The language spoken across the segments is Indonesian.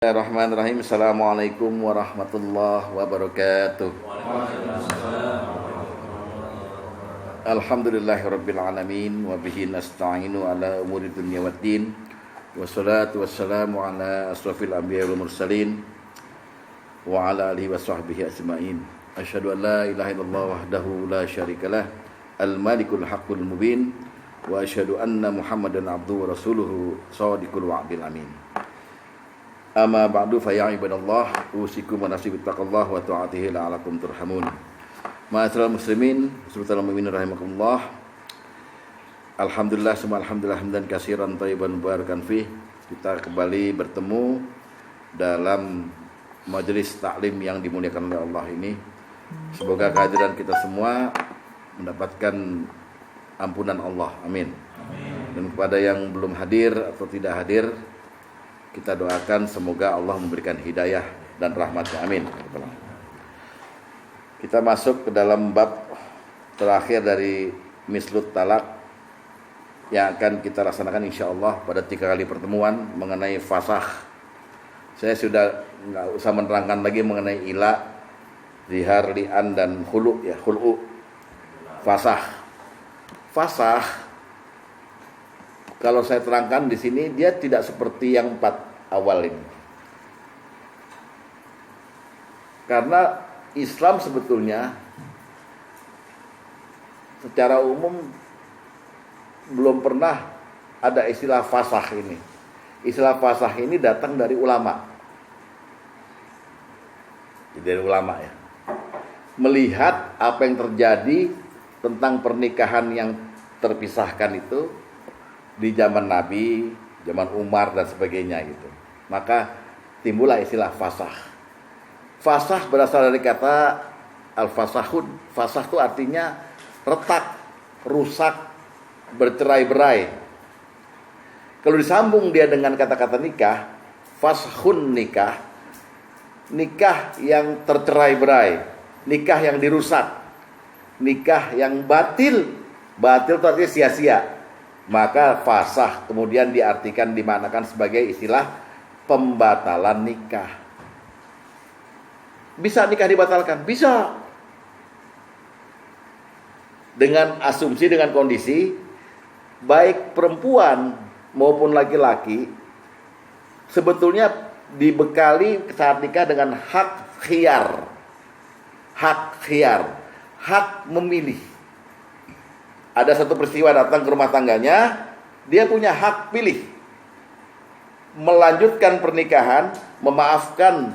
Bismillahirrahmanirrahim. Assalamualaikum warahmatullahi wabarakatuh. Alhamdulillahirabbil alamin wa bihi nasta'inu ala umuri dunya waddin. Wassalatu wassalamu ala asrofil anbiya wal mursalin wa ala alihi washabbihi ajmain. Asyhadu an la ilaha illallah wahdahu la syarikalah al-malikul haqqul mubin wa asyhadu anna Muhammadan abduhu wa rasuluhu shadiqul wa'dil amin. Amma ba'du fa ya ibadallah usikum wa nafsi bittaqallah wa ta'atihi la'alakum turhamun. Ma'asyiral muslimin, subhanal mu'minin rahimakumullah. Alhamdulillah, semua alhamdulillah hamdan katsiran thayyiban mubarakan fih. Kita kembali bertemu dalam majelis taklim yang dimuliakan oleh Allah ini. Semoga kehadiran kita semua mendapatkan ampunan Allah. Amin. Dan kepada yang belum hadir atau tidak hadir, kita doakan semoga Allah memberikan hidayah dan rahmatnya. Amin. Kita masuk ke dalam bab terakhir dari mislut talak yang akan kita laksanakan insya Allah pada 3 kali pertemuan mengenai fasah. Saya sudah nggak usah menerangkan lagi mengenai ila, zihar, li'an, dan khulu ya, khulu. Fasah. Fasah, kalau saya terangkan di sini, dia tidak seperti yang 4 awal ini. Karena Islam sebetulnya secara umum belum pernah ada istilah fasah ini. Istilah fasah ini datang dari ulama. Dari ulama ya. Melihat apa yang terjadi tentang pernikahan yang terpisahkan itu di zaman Nabi, zaman Umar dan sebagainya gitu. Maka timbullah istilah fasah. Fasah berasal dari kata al-fasahun. Fasah itu artinya retak, rusak, bercerai-berai. Kalau disambung dia dengan kata-kata nikah, fashun nikah, nikah yang tercerai-berai, nikah yang dirusak, nikah yang batil. Batil itu artinya sia-sia. Maka fasah kemudian diartikan, dimanakan sebagai istilah pembatalan nikah. Bisa nikah dibatalkan? Bisa. Dengan asumsi, dengan kondisi baik perempuan maupun laki-laki sebetulnya dibekali saat nikah dengan hak khiyar. Hak khiyar, hak memilih. Ada satu peristiwa datang ke rumah tangganya, dia punya hak pilih. Melanjutkan pernikahan, memaafkan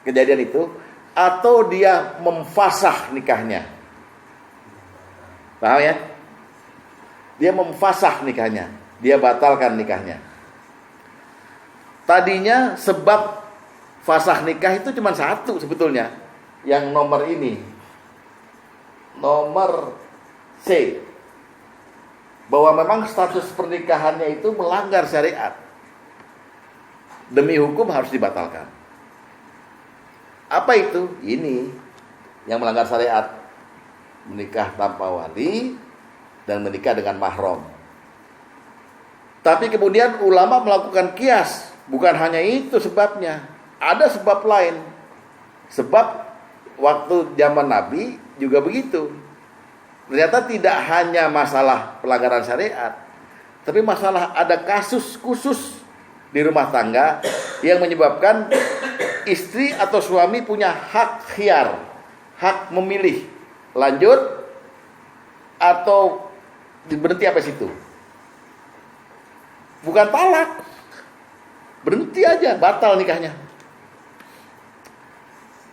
kejadian itu, atau dia memfasah nikahnya. Paham ya? Dia memfasah nikahnya, dia batalkan nikahnya. Tadinya sebab fasah nikah itu cuma satu sebetulnya, yang nomor ini. Nomor C, bahwa memang status pernikahannya itu melanggar syariat. Demi hukum harus dibatalkan. Apa itu? Ini yang melanggar syariat. Menikah tanpa wali dan menikah dengan mahram. Tapi kemudian ulama melakukan kias. Bukan hanya itu sebabnya. Ada sebab lain. Sebab waktu zaman Nabi juga begitu. Ternyata tidak hanya masalah pelanggaran syariat, tapi masalah ada kasus khusus di rumah tangga yang menyebabkan istri atau suami punya hak khiyar, hak memilih lanjut atau berhenti apa situ. Bukan talak, berhenti aja, batal nikahnya.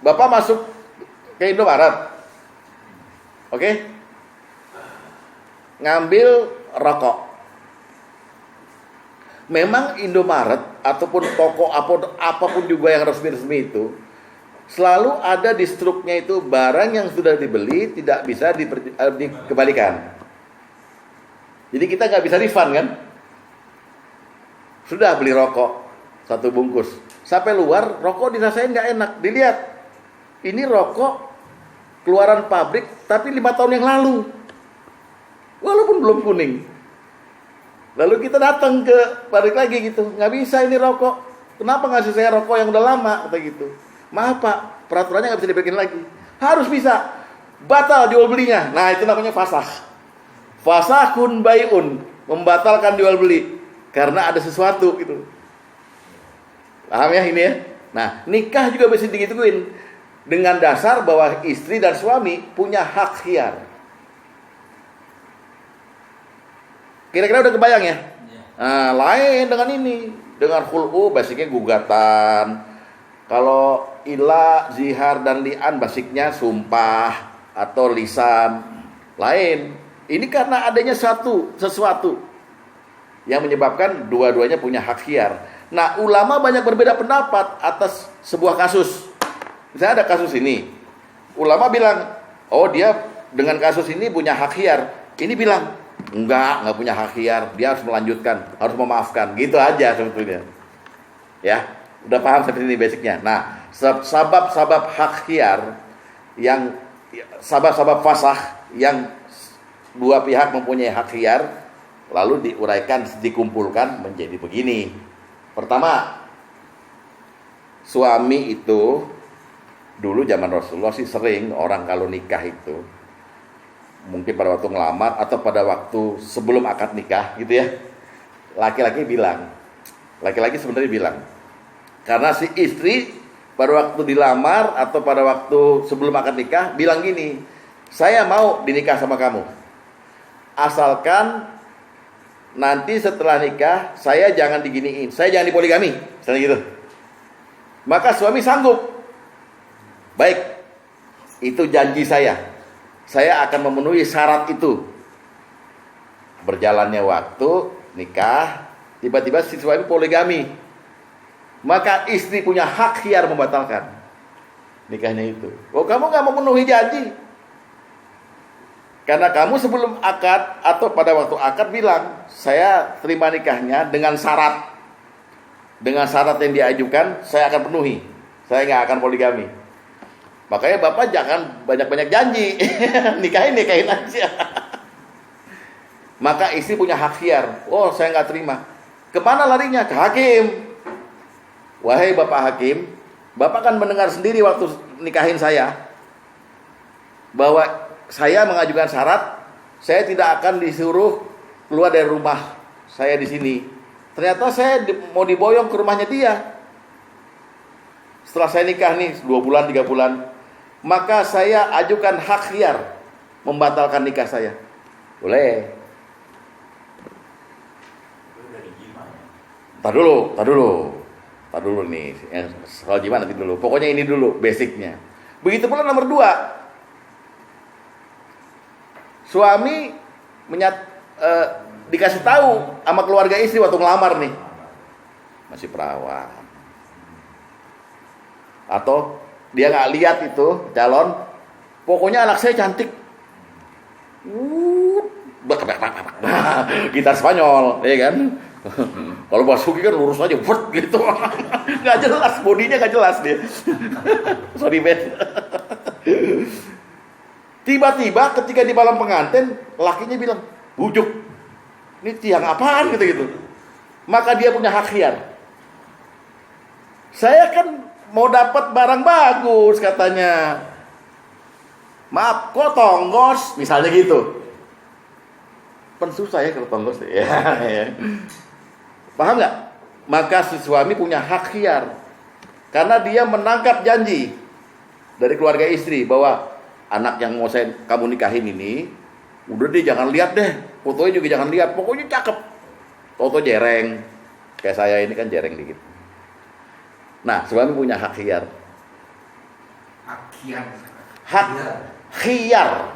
Bapak masuk ke Indomaret, oke? Ngambil rokok. Memang Indomaret ataupun toko apapun juga yang resmi-resmi itu selalu ada di struknya itu barang yang sudah dibeli tidak bisa dikembalikan. Jadi kita nggak bisa refund kan? Sudah beli rokok 1 bungkus, sampai luar rokok dirasain nggak enak, dilihat ini rokok keluaran pabrik tapi 5 tahun yang lalu. Walaupun belum kuning. Lalu kita datang ke pabrik lagi gitu, nggak bisa ini rokok. Kenapa ngasih saya rokok yang udah lama? Kata gitu. Maaf Pak, peraturannya nggak bisa dibikin lagi. Harus bisa. Batal jual belinya. Nah itu namanya fasah. Fasahun bai'un, membatalkan jual beli karena ada sesuatu gitu. Paham ya ini ya? Nah nikah juga bisa digituin dengan dasar bahwa istri dan suami punya hak khiyar. Kira-kira udah kebayang ya? Nah, lain dengan ini. Dengan khul'u basicnya gugatan. Kalau ila, zihar, dan li'an basicnya sumpah atau lisan. Lain. Ini karena adanya sesuatu yang menyebabkan dua-duanya punya hak khiyar. Nah, ulama banyak berbeda pendapat atas sebuah kasus. Misalnya ada kasus ini. Ulama bilang, oh dia dengan kasus ini punya hak khiyar. Ini bilang, enggak punya hak khiyar. Dia harus melanjutkan, harus memaafkan. Gitu aja sebetulnya. Ya, udah paham seperti ini basicnya. Nah, sabab-sabab hak khiyar yang sabab-sabab fasah yang dua pihak mempunyai hak khiyar lalu diuraikan, dikumpulkan menjadi begini. Pertama, suami itu dulu zaman Rasulullah sih sering orang kalau nikah itu mungkin pada waktu ngelamar atau pada waktu sebelum akad nikah gitu ya, laki-laki sebenarnya bilang, karena si istri pada waktu dilamar atau pada waktu sebelum akad nikah bilang gini, saya mau dinikah sama kamu asalkan nanti setelah nikah saya jangan diginiin, saya jangan dipoligami, misalnya gitu. Maka suami sanggup, baik, itu janji saya akan memenuhi syarat itu. Berjalannya waktu, nikah, tiba-tiba si suami poligami, maka istri punya hak khiyar membatalkan nikahnya itu. Oh, kamu gak memenuhi janji, karena kamu sebelum akad atau pada waktu akad bilang, saya terima nikahnya dengan syarat yang diajukan, saya akan penuhi, saya gak akan poligami. Makanya bapak jangan banyak-banyak janji. nikahin aja. Maka istri punya hak khiyar. Oh, saya nggak terima. Kemana larinya? Ke hakim. Wahai bapak hakim, bapak kan mendengar sendiri waktu nikahin saya bahwa saya mengajukan syarat, saya tidak akan disuruh keluar dari rumah saya di sini. Ternyata saya mau diboyong ke rumahnya dia. Setelah saya nikah nih 2 bulan 3 bulan, maka saya ajukan hak khiyar membatalkan nikah saya. Boleh. Tar dulu nih. Soal gimana nanti dulu. Pokoknya ini dulu basicnya. Begitu pula nomor 2. Suami dikasih tahu sama keluarga istri waktu ngelamar nih, masih perawan. Atau dia nggak lihat itu calon, pokoknya anak saya cantik, gitar Spanyol, ya kan? Kalau Basuki kan lurus aja, gitu, nggak jelas, bodinya nggak jelas dia. Sorry Ben. Tiba-tiba ketika di malam pengantin, lakinya bilang, bujuk, ini tiang apaan gitu. Maka dia punya hak khiyar. Saya kan mau dapat barang bagus katanya. Maaf, kok tonggos? Misalnya gitu. Pen susah ya kalau tonggos ya. Paham nggak? Maka si suami punya hak khiyar. Karena dia menangkap janji dari keluarga istri bahwa anak yang mau kamu nikahin ini, udah deh jangan lihat deh, fotonya juga jangan lihat, pokoknya cakep. Foto jereng, kayak saya ini kan jereng dikit. Nah, suami punya hak khiyar. Hak khiyar.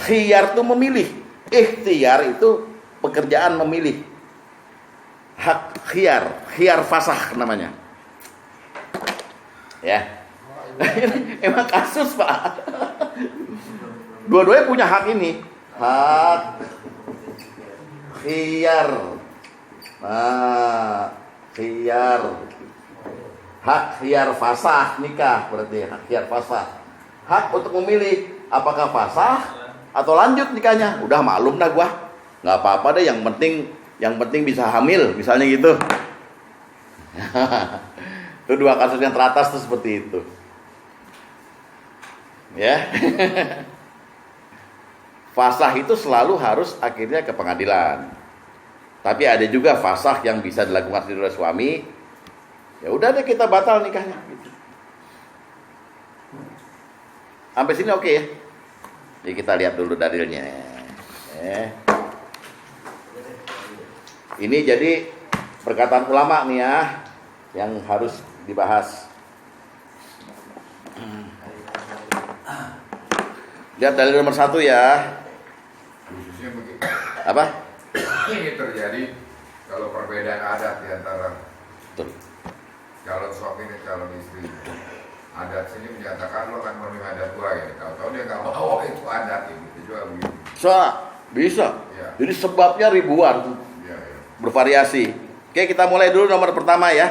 Khiyar itu memilih. Ikhtiar itu pekerjaan memilih. Hak khiyar fasah namanya. Ya. Emang kasus, Pak. Dua-duanya punya hak ini. Hak khiyar. Nah, khiyar. Hak khiyar fasah nikah berarti hak khiyar fasah. Hak untuk memilih apakah fasah atau lanjut nikahnya. Udah maklum dah gua. Enggak apa-apa deh, yang penting bisa hamil, misalnya gitu. Itu 2 kasus yang teratas tuh seperti itu. Ya. Fasakh itu selalu harus akhirnya ke pengadilan. Tapi ada juga fasakh yang bisa dilakukan sendiri oleh suami. Ya udah deh, kita batal nikahnya gitu. Sampai sini oke ya? Jadi kita lihat dulu dalilnya. Ini jadi perkataan ulama nih ya, yang harus dibahas. Lihat dalil nomor 1 ya. Khususnya begitu. Apa? Ini terjadi kalau perbedaan adat di antara Betul. calon suami dan calon istri. Adat sini menyatakan lo akan memenuhi adat gua ya. Tahu-tahu dia nggak mau itu adat ya. Gitu juga begitu. Bisa. Ya. Jadi sebabnya ribuan, Ya, ya. bervariasi. Oke, kita mulai dulu nomor pertama ya.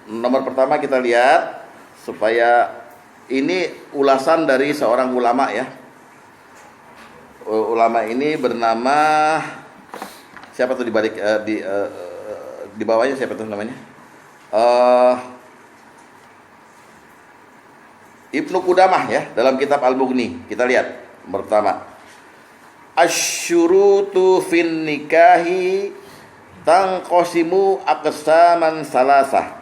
Nomor pertama kita lihat supaya ini ulasan dari seorang ulama ya. Ulama ini bernama siapa tuh di bawahnya siapa tuh namanya? Ibnu Qudamah ya, dalam kitab Al-Mughni. Kita lihat pertama. Asyurutu fin nikahi tanqasimu aqsaman salasah.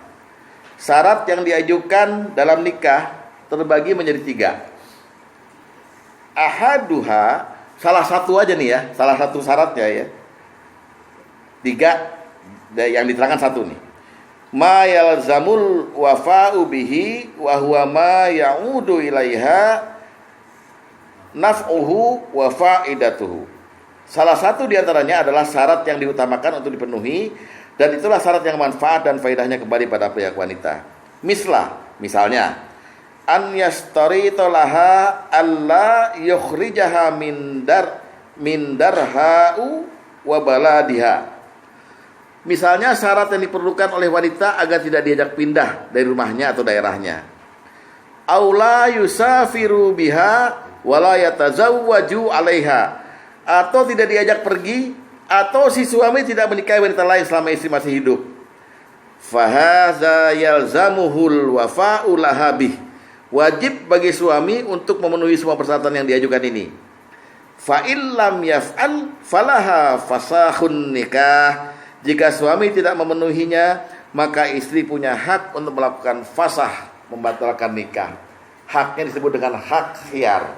Syarat yang diajukan dalam nikah terbagi menjadi 3. Ahaduha, salah satu aja nih ya, salah satu syaratnya ya. 3 yang diterangkan 1 nih. Ma yalzamul wafa'u bihi wa huwa ma ya'udu ilaiha naf'uhu wa fa'idatuhu. Salah satu diantaranya adalah syarat yang diutamakan untuk dipenuhi, dan itulah syarat yang manfaat dan faedahnya kembali pada pihak wanita. Misalnya an yastarita laha alla yukhrijaha min darha'u wa baladiha. Misalnya syarat yang diperlukan oleh wanita agar tidak diajak pindah dari rumahnya atau daerahnya. Aula yusafiru biha wala yatazawwaju 'alaiha. Atau tidak diajak pergi, atau si suami tidak menikahi wanita lain selama istri masih hidup. Fahaza yalzamuhul wafa'u laha bih. Wajib bagi suami untuk memenuhi semua persyaratan yang diajukan ini. Fa illam yaf'al falaha fasakhun nikah. Jika suami tidak memenuhinya, maka istri punya hak untuk melakukan fasah, membatalkan nikah. Haknya disebut dengan hak khiyar.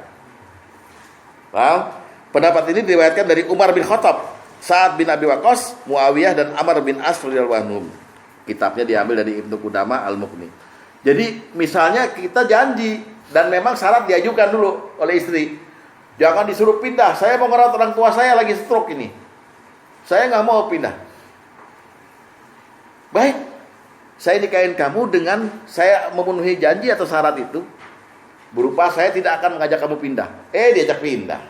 Paham? Pendapat ini diriwayatkan dari Umar bin Khattab, Sa'ad bin Abi Waqqas, Muawiyah dan Amr bin As radhiyallahu anhum. Kitabnya diambil dari Ibnu Qudamah Al-Mughni. Jadi misalnya kita janji dan memang syarat diajukan dulu oleh istri. Jangan disuruh pindah. Saya mau ngerawat orang tua saya lagi stroke ini. Saya nggak mau pindah. Baik, saya nikahin kamu dengan saya memenuhi janji atau syarat itu, berupa saya tidak akan mengajak kamu pindah. Diajak pindah.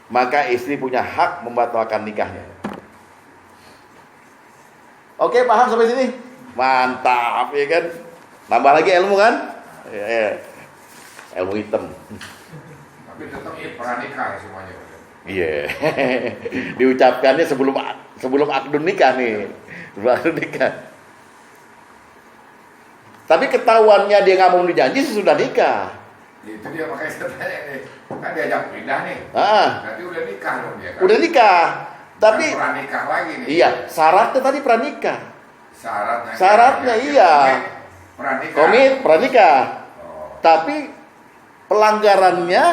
Maka istri punya hak membatalkan nikahnya. Oke, paham sampai sini? Mantap, ya kan? Tambah lagi ilmu kan? Ya. Ilmu hitam. Tapi tetap pranikah semuanya. Iya. Diucapkannya sebelum akdun nikah nih. Sebelum nikah. Tapi ketahuannya dia nggak mau dijanji sesudah nikah. Itu dia makanya saya tanya nih. Kan diajak pindah nih. Berarti udah nikah dong dia kan? Udah nikah. Tapi pranikah lagi nih. Iya, syaratnya tadi pranikah. Syaratnya iya. Pranikah. Tapi pelanggarannya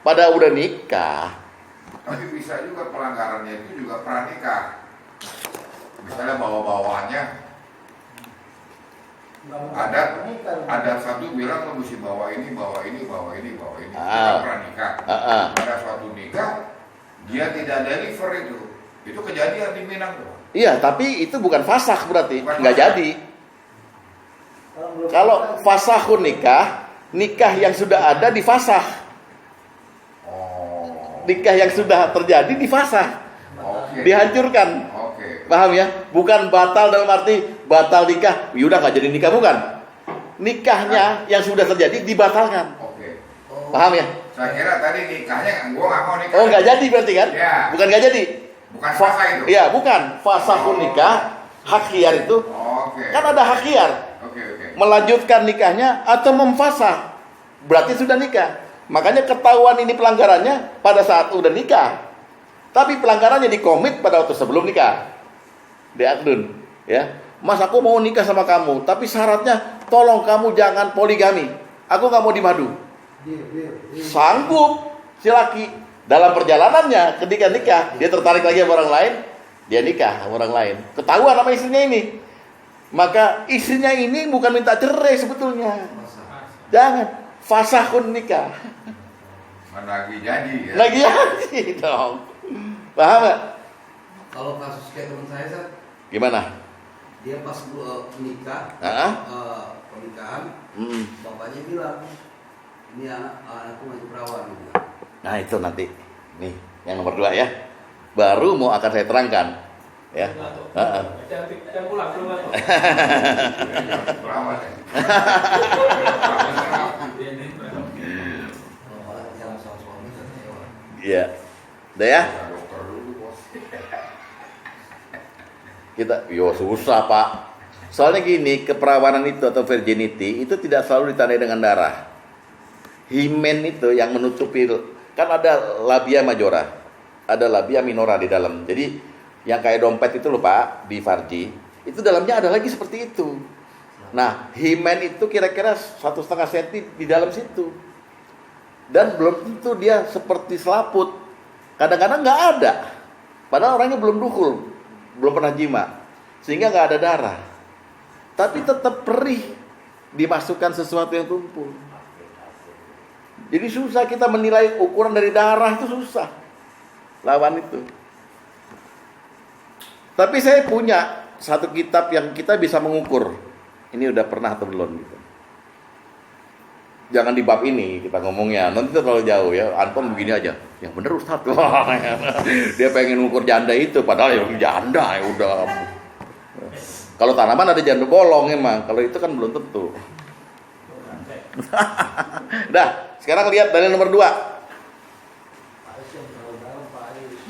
pada udah nikah. Tapi bisa juga pelanggarannya itu juga pranikah. Misalnya bawa-bawaannya ada satu bilang lo mesti bawa ini. Pranikah. Ada suatu nikah dia tidak deliver itu. Itu kejadian di Minang tuh. Iya, tapi itu bukan fasakh berarti, nggak jadi. Kalau fasakhun nikah yang sudah ada difasakh. Nikah yang sudah terjadi difasakh. Dihancurkan. Paham ya? Bukan batal dalam arti batal nikah, ya udah nggak jadi nikah, bukan. Nikahnya yang sudah terjadi dibatalkan. Paham ya? Saya kira tadi nikahnya gua nggak mau nikah. Oh, nggak jadi berarti kan? Ya. Bukan nggak jadi. Bukan fasah itu. Iya, bukan. Fasahun nikah, hak khiyar itu. Oke. Kan ada hak khiyar. Oke. Melanjutkan nikahnya atau memfasah. Berarti sudah nikah. Makanya ketahuan ini pelanggarannya pada saat udah nikah. Tapi pelanggarannya dikomit pada waktu sebelum nikah. Di akdun, ya. Mas, aku mau nikah sama kamu, tapi syaratnya tolong kamu jangan poligami. Aku nggak mau dimadu. Sanggup si laki dalam perjalanannya ketika nikah dia tertarik lagi sama orang lain, dia nikah sama orang lain. Ketahuan sama istrinya ini. Maka istrinya ini bukan minta cerai sebetulnya. Jangan fasahun nikah. Lagi jadi ya. Lagi jadi dong. Paham gak? Kalau kasus kayak teman saya, Sat, Gimana? dia pas nikah, pernikahan, bapaknya bilang, ini anakku masih perawan. Gitu. Nah itu nanti. Nih, yang nomor 2 ya. Baru mau akan saya terangkan. Ya. Jangan pulang belum atau? Perawat ya. Yang sama suami katanya. Iya. Udah ya? Dokter dulu bos. Yo susah Pak. Soalnya gini, keperawanan itu atau virginity itu tidak selalu ditandai dengan darah. Himen itu yang menutupi, kan ada labia majora, ada labia minora di dalam. Jadi yang kayak dompet itu loh Pak, di farji, itu dalamnya ada lagi seperti itu. Nah, himen itu kira-kira 1,5 cm di dalam situ. Dan belum tentu dia seperti selaput. Kadang-kadang nggak ada. Padahal orangnya belum dukhul, belum pernah jima, sehingga nggak ada darah. Tapi tetap perih dimasukkan sesuatu yang tumpul. Jadi susah kita menilai ukuran dari darah, itu susah lawan itu. Tapi saya punya satu kitab yang kita bisa mengukur ini udah pernah atau belum gitu. Jangan di bab ini kita ngomongnya, nanti terlalu jauh ya. Anton begini aja, yang bener Ustaz. Dia pengen ngukur janda itu, padahal ya janda ya udah. Kalau tanaman ada janda bolong emang, kalau itu kan belum tentu. Dah, sekarang lihat dalil nomor 2.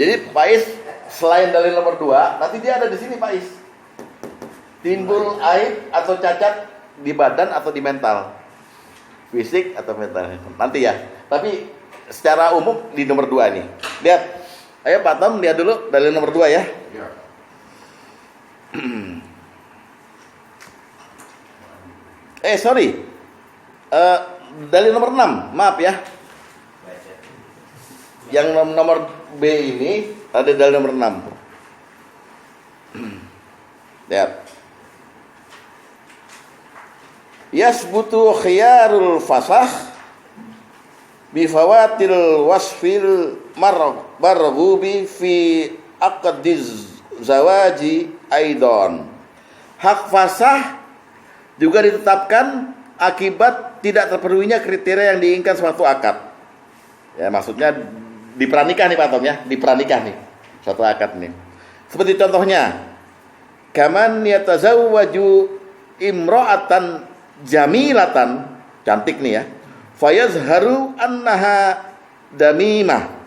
Jadi Pak Is selain dalil nomor 2, nanti dia ada di sini Pak Is. Timbul aib atau cacat di badan atau di mental. Fisik atau mental. Nanti ya. Tapi secara umum di nomor 2 nih. Lihat. Ayo Pak Tom lihat dulu dalil nomor 2 ya. Iya. Sorry. Dalil nomor 6, maaf ya. Yang nomor B ini ada dalil nomor 6. Lihat. Yasbutu khiyarul fasah bifawatil wasfil marghubi fi aqdiz zawaji aidan. Hak fasah juga ditetapkan akibat tidak terpenuhinya kriteria yang diinginkan suatu akad. Ya, maksudnya dipernikah nih Pak Tom ya, dipernikah nih suatu akad nih. Seperti contohnya, kaman yatazawwaju imra'atan jamilatan, cantik nih ya, fayazharu annaha damimah.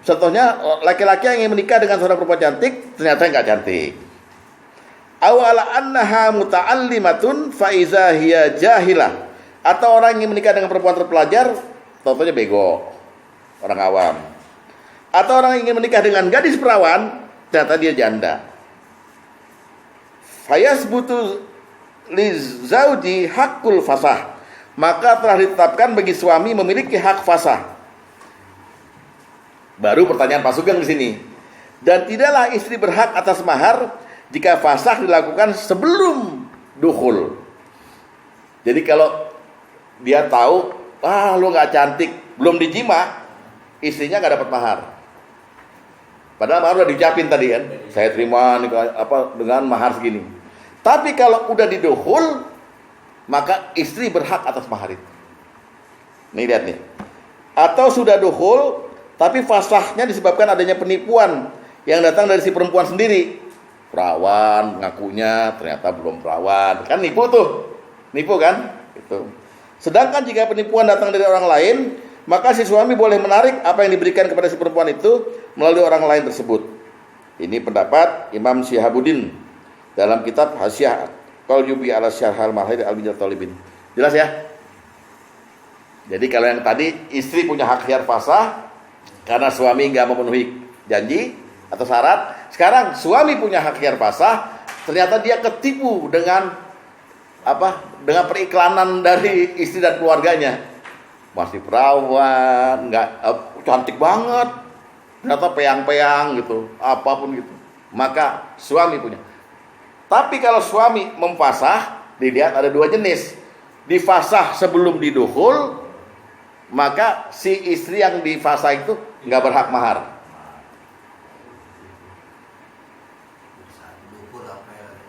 Contohnya laki-laki yang ingin menikah dengan seorang perempuan cantik ternyata enggak cantik. Awala annaha muta'allimatun fa iza hiya jahilah. Atau orang yang menikah dengan perempuan terpelajar, contohnya bego, orang awam. Atau orang yang ingin menikah dengan gadis perawan, ternyata dia janda. Fayasbutu lizauji hakul fasah, maka telah ditetapkan bagi suami memiliki hak fasah. Baru pertanyaan Pak Sugeng di sini. Dan tidaklah istri berhak atas mahar jika fasah dilakukan sebelum dukhul. Jadi kalau dia tahu, lu nggak cantik, belum dijima, istrinya nggak dapat mahar. Padahal mahar udah dijapin tadi kan, saya terima dengan mahar segini. Tapi kalau udah didukhul, maka istri berhak atas mahar itu. Nih lihat nih. Atau sudah dukhul, tapi fasahnya disebabkan adanya penipuan yang datang dari si perempuan sendiri. Perawan ngakunya ternyata belum perawan. Kan nipu tuh. Nipu kan? Itu. Sedangkan jika penipuan datang dari orang lain, maka si suami boleh menarik apa yang diberikan kepada si perempuan itu melalui orang lain tersebut. Ini pendapat Imam Syihabuddin dalam kitab Hasyiah Qalyubi ala Syarhal Mahir al-Minhaj Talibin. Jelas ya? Jadi kalau yang tadi istri punya hak khiyar fasah karena suami nggak memenuhi janji atau syarat, sekarang suami punya hak khiyar fasah, ternyata dia ketipu dengan dengan periklanan dari istri dan keluarganya. Masih perawan, nggak cantik banget, ternyata peyang-peyang gitu, apapun gitu. Maka suami punya. Tapi kalau suami memfasah, dilihat ada dua jenis. Difasah sebelum didukhul, maka si istri yang difasah itu nggak berhak mahar.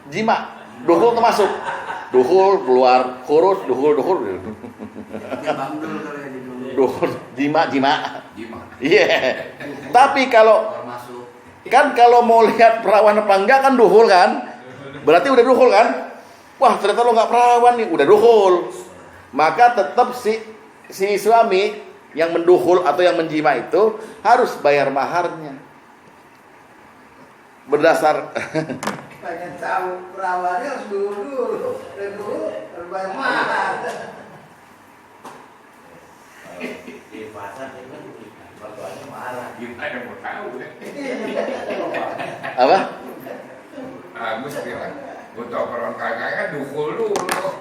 Jima, dukhul termasuk. Dukhul keluar kurus, dukhul. Dukhul, jima. Iya. Tapi kalau mau lihat perawan apa enggak kan dukhul kan? Berarti udah dukhul kan? Wah, ternyata lo nggak perawan nih, udah dukhul. Maka tetap si suami yang mendukhul atau yang menjima itu harus bayar maharnya. Berdasar pengen tahu perawannya harus dulu harus bayar mahar. Di pasar itu perawannya marah. Gimana mau tahu? apa? Agus bilang, gue tau perawan kagak kan dukhul dulu.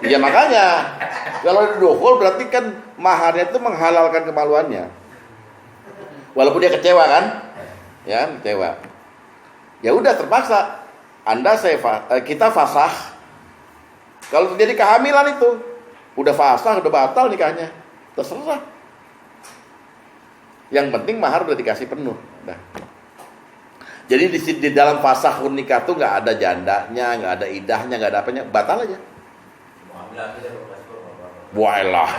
Ya makanya kalau dukhul berarti kan maharnya itu menghalalkan kemaluannya. Walaupun dia kecewa kan? Ya, kecewa. Ya udah terpaksa. Kita fasah. Kalau terjadi kehamilan itu, udah fasah, udah batal nikahnya. Terserah. Yang penting mahar udah dikasih penuh. Udah. Jadi di dalam fasah nikah tuh nggak ada jandanya, nggak ada idahnya, nggak ada apanya, batal aja. Wailah,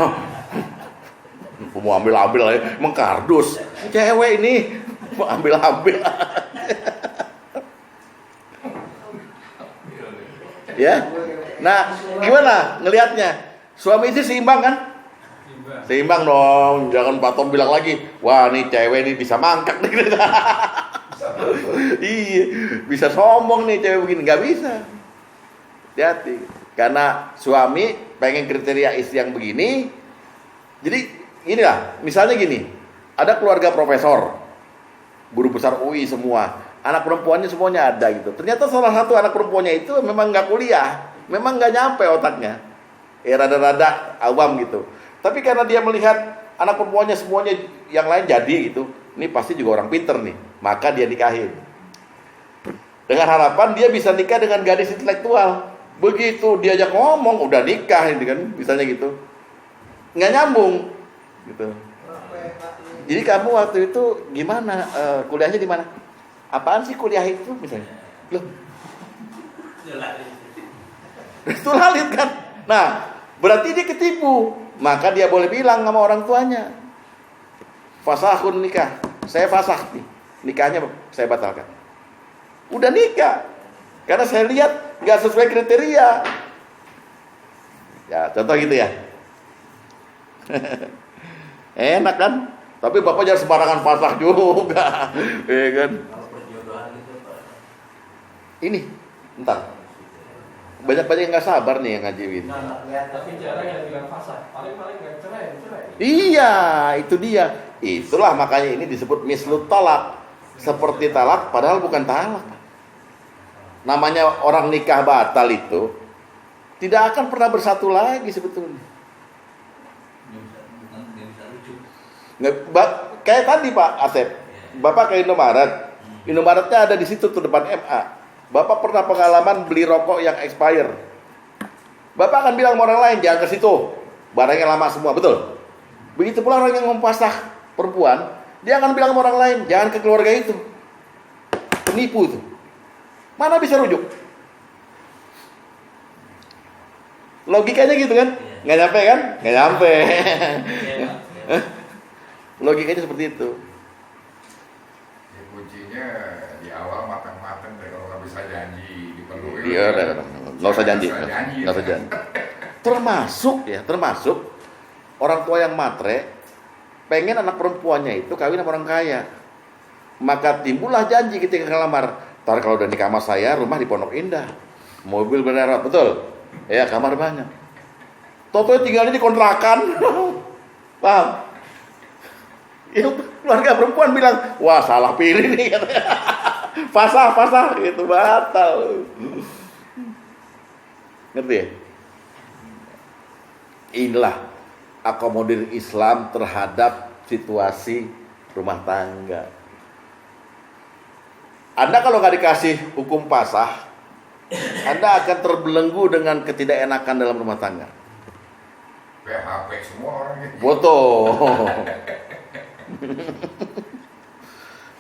mau ambil aja, mengkardus, cewek ini mau ambil. Ya, nah gimana ngelihatnya? Suami istri seimbang kan? Seimbang dong, jangan Pak Tom bilang lagi, wah nih cewek ini bisa mangkak nih. Iya, bisa sombong nih cewek begini, nggak bisa. Hati-hati, karena suami pengen kriteria istri yang begini. Jadi inilah, misalnya gini, ada keluarga profesor, guru besar UI semua, anak perempuannya semuanya ada gitu. Ternyata salah satu anak perempuannya itu memang nggak kuliah, memang nggak nyampe otaknya, rada-rada awam gitu. Tapi karena dia melihat anak perempuannya semuanya yang lain jadi gitu, ini pasti juga orang pinter nih, maka dia nikahin. Dengan harapan dia bisa nikah dengan gadis intelektual. Begitu diajak ngomong, udah nikah ini kan, misalnya gitu. Nggak nyambung gitu. Jadi kamu waktu itu gimana? Kuliahnya di mana? Apaan sih kuliah itu misalnya? Loh. Itu lalit kan? Nah, berarti dia ketipu. Maka dia boleh bilang sama orang tuanya, fasahun nikah, saya fasah nih, nikahnya saya batalkan. Udah nikah, karena saya lihat nggak sesuai kriteria. Ya contoh gitu ya. Enak kan? Tapi bapak jangan sembarangan fasah juga, ya kan? Kalau perjodohan itu Pak. Ini, entar. Banyak-banyak yang nggak sabar nih yang ngajiin. Tapi jarang yang bilang fasah. Paling nggak cerai. Iya, itu dia. Itulah makanya ini disebut mislut talak. Seperti talak, padahal bukan talak. Namanya orang nikah batal itu tidak akan pernah bersatu lagi sebetulnya. Kayak tadi Pak Asep, Bapak ke Indomaret. Indomaretnya ada di situ tuh depan MA. Bapak pernah pengalaman beli rokok yang expire. Bapak akan bilang sama orang lain, jangan ke situ. Barangnya lama semua, betul? Begitu pula orang yang mempasah perempuan, dia akan bilang sama orang lain, jangan ke keluarga itu. Penipu itu. Mana bisa rujuk? Logikanya gitu kan? Nggak nyampe kan? Nggak nyampe. Logikanya seperti itu. Ya, kuncinya di awal matang-matang deh, kalau nggak bisa janji dipenuhi. Iya, nggak usah janji. Nggak usah janji. Termasuk orang tua yang matre pengen anak perempuannya itu kawin sama orang kaya. Maka timbullah janji ketika ngelamar, Ntar kalau udah nikah sama saya, rumah di Pondok Indah, mobil beneran, betul? Ya, kamar banyak. Toto tinggalnya di kontrakan, paham? Itu keluarga perempuan bilang, wah salah pilih nih, fasah, itu batal. Ngerti ya? Inilah akomodir Islam terhadap situasi rumah tangga. Anda kalau nggak dikasih hukum pasah, Anda akan terbelenggu dengan ketidakenakan dalam rumah tangga. PHP semua orang gitu. Betul.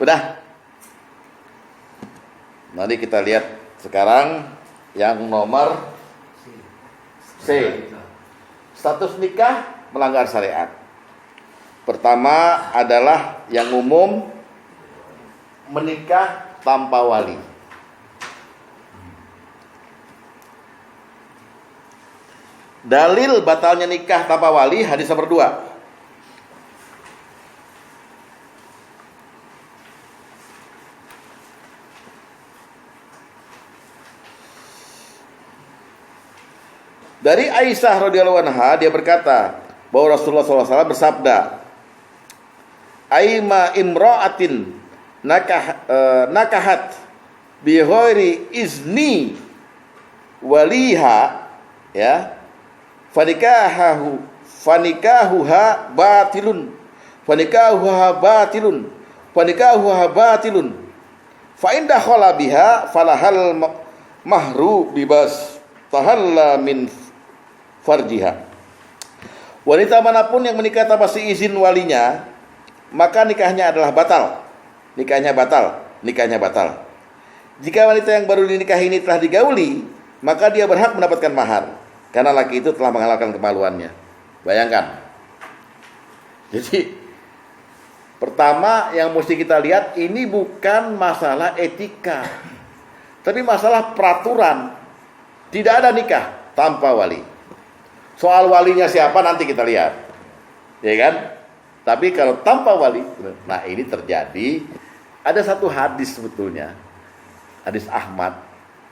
Udah. Nanti kita lihat sekarang yang nomor C. Status nikah melanggar syariat. Pertama adalah yang umum, menikah tanpa wali. Dalil batalnya nikah tanpa wali, hadis nomor 2. Dari Aisyah radhiyallahu anha, dia berkata bahwa Rasulullah SAW bersabda, "Aima imra'atin nakahat bi ghairi izni waliha, ya, fanikahuha batilun fa in dakhala biha falahal mahru bibas tahalla min farjiha." Wanita manapun yang menikah tanpa seizin walinya, maka nikahnya adalah batal. Nikahnya batal. Jika wanita yang baru dinikahi ini telah digauli, maka dia berhak mendapatkan mahar, karena laki itu telah menghalalkan kemaluannya. Bayangkan. Jadi, pertama yang mesti kita lihat, ini bukan masalah etika, tapi masalah peraturan. Tidak ada nikah tanpa wali. Soal walinya siapa nanti kita lihat, ya kan? Tapi kalau tanpa wali, nah ini terjadi. Ada satu hadis sebetulnya, hadis Ahmad,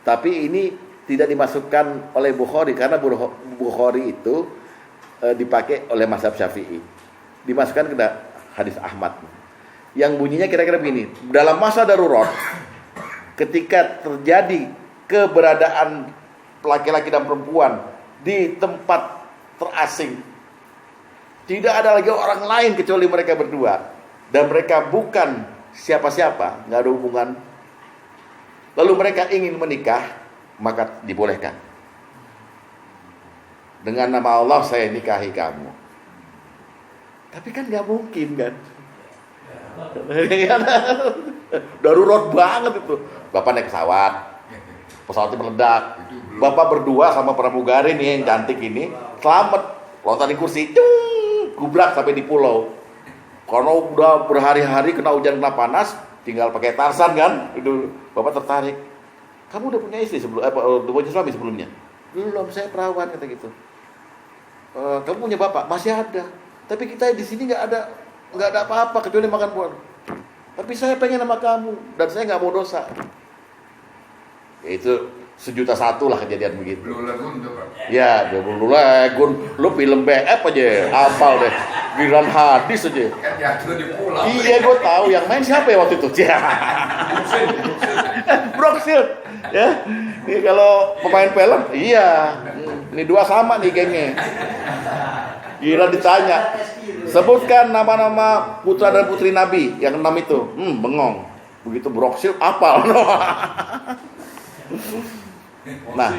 tapi ini tidak dimasukkan oleh Bukhari karena Bukhari itu dipakai oleh mazhab Syafi'i. Dimasukkan ke hadis Ahmad, yang bunyinya kira-kira begini: dalam masa darurat, ketika terjadi keberadaan laki-laki dan perempuan di tempat terasing, tidak ada lagi orang lain kecuali mereka berdua, dan mereka bukan siapa-siapa, nggak ada hubungan, lalu mereka ingin menikah, maka dibolehkan. Dengan nama Allah saya nikahi kamu. Tapi kan nggak mungkin kan? Darurat banget itu. Bapak naik pesawatnya meledak. Bapak berdua sama pramugari nih yang cantik ini, selamat, lontarin kursi, gubrak sampai di pulau. Karena udah berhari-hari kena hujan, kena panas, tinggal pakai Tarsan kan? Itu Bapak tertarik. Kamu udah punya istri udah punya suami sebelumnya? Belum, saya perawan kata gitu. Kamu punya bapak? Masih ada. Tapi kita di sini nggak ada apa-apa kecuali makan buah. Tapi saya pengen sama kamu dan saya nggak mau dosa. Ya itu 1.100.000 lah kejadian begitu. Blue Lagoon tuh Pak. Ya, Blue Lagoon. Lu film BF aja, hafal deh. Giliran hadis aja. Kan jatuh di pulau. Iya, gue tahu yang main siapa ya waktu itu. Broxil. Ya. Ini kalau pemain film, iya. Ini dua sama nih gengnya. Gila ditanya, sebutkan nama-nama putra dan putri Nabi yang 6 itu. Bengong. Begitu Broxil apal. Nah,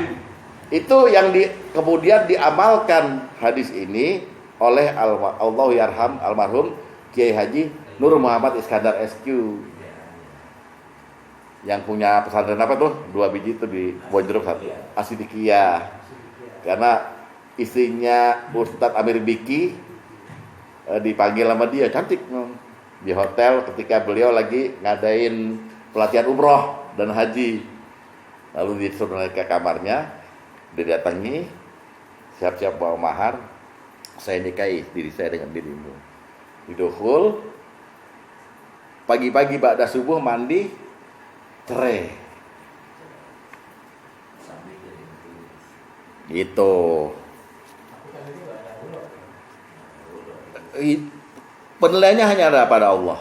itu yang kemudian diamalkan hadis ini oleh Allahu yarham almarhum Kiai Haji Nur Muhammad Iskandar SQ, yang punya pesantren apa tuh? 2 biji itu di Bonjeruk, Asidikiyah. Karena istrinya Ustadz Amir Biki dipanggil sama dia, cantik di hotel ketika beliau lagi ngadain pelatihan umroh dan haji. Lalu disuruh naik ke kamarnya, didatangi, siap-siap bawa mahar, saya nikahi diri saya dengan dirimu. Didukhul, pagi-pagi ba'da subuh mandi, cerai. Gitu. Tapi kan itu nggak ada dulu. Penilaiannya hanya ada pada Allah.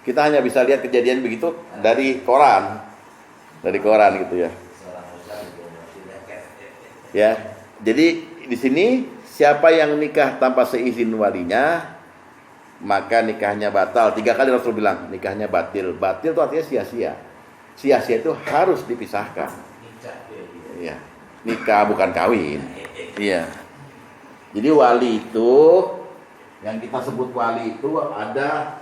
Kita hanya bisa lihat kejadian begitu dari koran. Dari koran gitu ya. Seorang ustaz itu masih dekat. Ya. Jadi di sini siapa yang nikah tanpa seizin walinya, maka nikahnya batal. 3 kali Rasul bilang nikahnya batil. Batil itu artinya sia-sia. Sia-sia itu harus dipisahkan. Nikah dia. Iya. Nikah bukan kawin. Iya. Jadi wali itu, yang kita sebut wali itu ada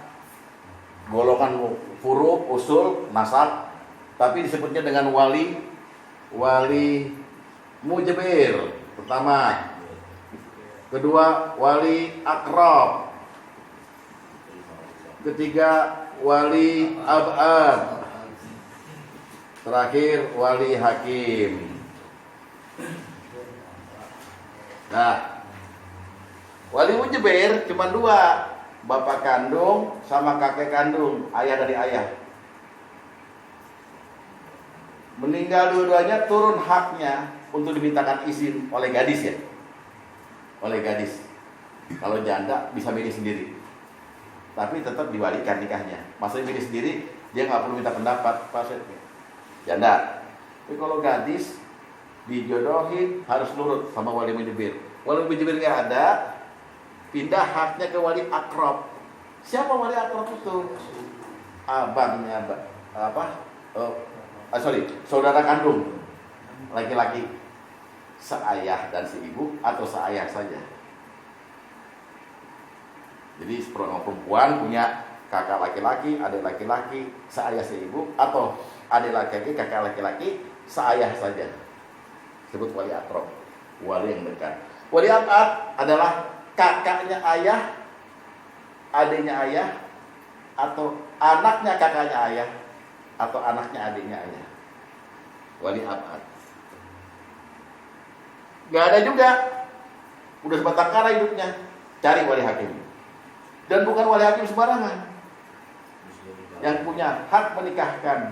golongan furu', usul, nasab, tapi disebutnya dengan wali mujabir pertama. Kedua wali akrab. Ketiga wali abad. Terakhir wali hakim. Nah, wali mujabir cuma 2, bapak kandung sama kakek kandung, ayah dari ayah. Meninggal dua-duanya, turun haknya untuk dimintakan izin oleh gadis ya. Oleh gadis. Kalau janda bisa milih sendiri. Tapi tetap diwalikan nikahnya. Maksudnya milih sendiri, dia nggak perlu minta pendapat pasnya. Janda. Tapi kalau gadis dijodohin harus nurut sama wali mujabir. Wali mujabir nggak ada, pindah haknya ke wali akrab. Siapa wali akrab itu? Abangnya saudara kandung laki-laki, seayah dan seibu atau seayah saja. Jadi perempuan punya kakak laki-laki, adik laki-laki, seayah seibu, atau adik laki-laki, kakak laki-laki, seayah saja. Disebut wali akrab, wali yang dekat. Wali abad adalah kakaknya ayah, adiknya ayah, atau anaknya kakaknya ayah, atau anaknya adiknya ayah. Wali abad. Gak ada juga. Udah sebatang kara hidupnya, cari wali hakim. Dan bukan wali hakim sembarangan, yang punya hak menikahkan.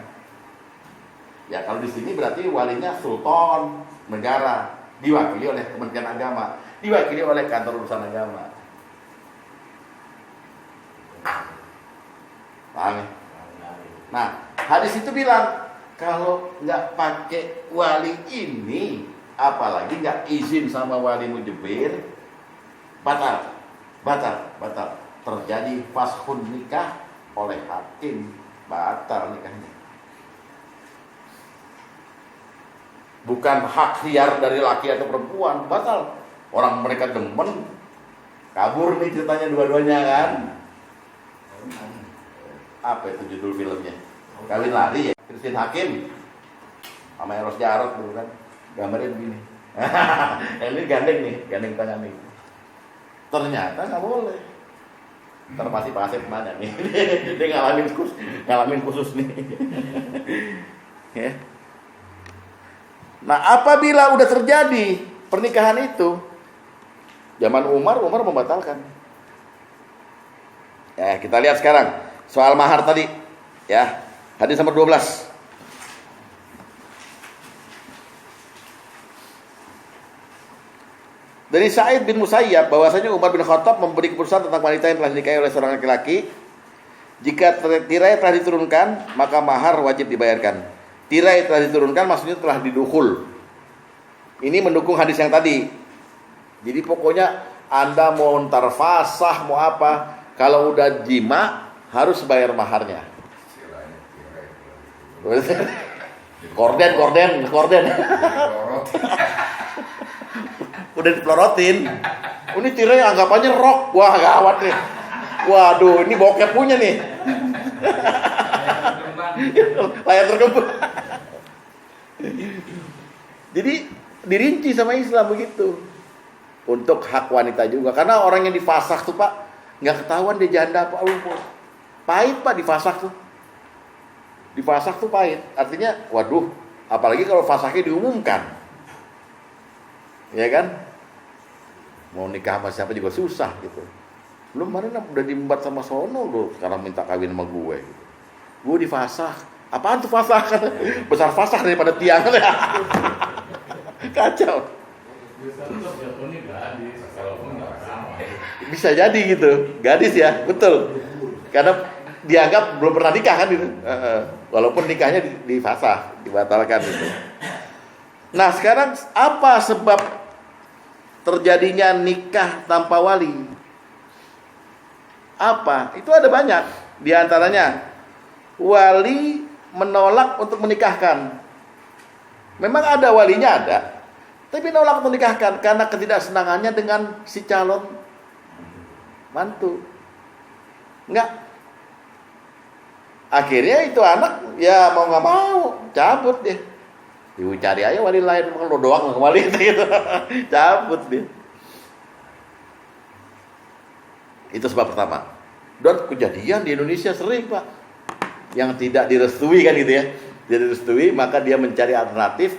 Ya kalau di sini berarti walinya sultan negara, diwakili oleh Kementerian Agama, diwakili oleh kantor urusan agama. Paham ya? Nah, hadis itu bilang kalau nggak pakai wali ini, apalagi nggak izin sama wali mujabir, batal. Terjadi fashun nikah oleh hakim, batal nikahnya. Bukan hak khiar dari laki atau perempuan, batal. Orang mereka demen, kabur nih ceritanya dua-duanya kan. Apa itu judul filmnya? Kawin lari ya, Christine Hakim sama Eros Jarot dulu kan, gambarnya begini. Ini gandeng tangan nih. Ternyata nggak boleh. Ntar pasti Pak Asep nanya nih, dia ngalamin khusus nih. Ya. Nah, apabila udah terjadi pernikahan itu, zaman Umar membatalkan. Ya, kita lihat sekarang soal mahar tadi. Ya, hadis nomor 12. Dari Sa'id bin Musayyab bahwasanya Umar bin Khattab memberi keputusan tentang wanita yang telah dinikahi oleh seorang laki-laki. Jika tirai telah diturunkan, maka mahar wajib dibayarkan. Tirai telah diturunkan maksudnya telah didukul. Ini mendukung hadis yang tadi. Jadi pokoknya Anda mau ntar fasah mau apa, kalau udah jima harus bayar maharnya. Korden. Udah dipelorotin. Ini tirai anggapannya rok. Wah, gawat nih. Waduh, ini bokep punya nih. Layar terkembang. Jadi dirinci sama Islam begitu. Untuk hak wanita juga. Karena orang yang difasakh tuh Pak, nggak ketahuan dia janda apa lupa. Pahit Pak difasakh tuh. Difasakh tuh pahit. Artinya, waduh, apalagi kalau fasakhnya diumumkan. Ya kan? Mau nikah sama siapa juga susah gitu. Belum mana udah diembat sama sono loh, sekarang minta kawin sama gue gitu. Gue difasakh. Apaan tuh fasakh? Besar fasakh daripada tiang. Kacau. Biasanya tuh jatuhnya gadis, kalaupun nggak sama. Bisa jadi gitu, gadis ya, betul. Karena dianggap belum pernah nikah kan gitu. Walaupun nikahnya difasah, dibatalkan gitu. Nah sekarang apa sebab terjadinya nikah tanpa wali? Apa? Itu ada banyak. Di antaranya wali menolak untuk menikahkan. Memang ada walinya ada, tapi nolak untuk menikahkan karena ketidaksenangannya dengan si calon mantu. Enggak. Akhirnya itu anak ya mau nggak mau cabut dia. Ibu cari aja wali lain, kalau doang nggak wali gitu. Cabut dia. Itu sebab pertama. Dan kejadian di Indonesia sering Pak, yang tidak direstui kan gitu ya. Tidak direstui, maka dia mencari alternatif.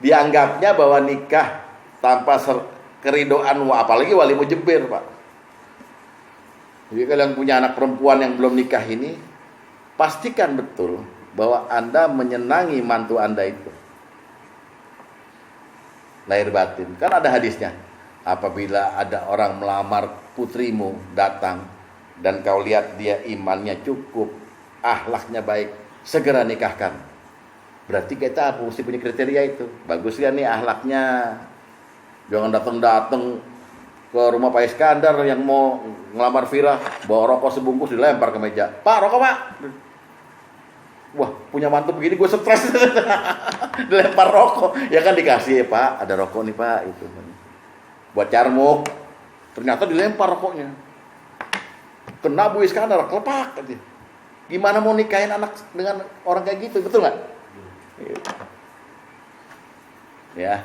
Dianggapnya bahwa nikah tanpa keridoan, apalagi wali mujibir Pak. Jadi kalau yang punya anak perempuan yang belum nikah ini, pastikan betul bahwa Anda menyenangi mantu Anda itu. Lahir batin. Kan ada hadisnya. Apabila ada orang melamar putrimu datang dan kau lihat dia imannya cukup, akhlaknya baik, segera nikahkan. Berarti kita mesti punya kriteria itu. Bagus kan nih akhlaknya. Jangan datang-datang ke rumah Pak Iskandar yang mau ngelamar Vira, bawa rokok sebungkus dilempar ke meja. Pak, rokok Pak. Wah, punya mantu begini gue stres. Dilempar rokok. Ya kan dikasih ya Pak, ada rokok nih Pak itu. Buat carmuk. Ternyata dilempar rokoknya. Kena Bu Iskandar, kelepak aja. Gimana mau nikahin anak dengan orang kayak gitu, betul nggak? Ya.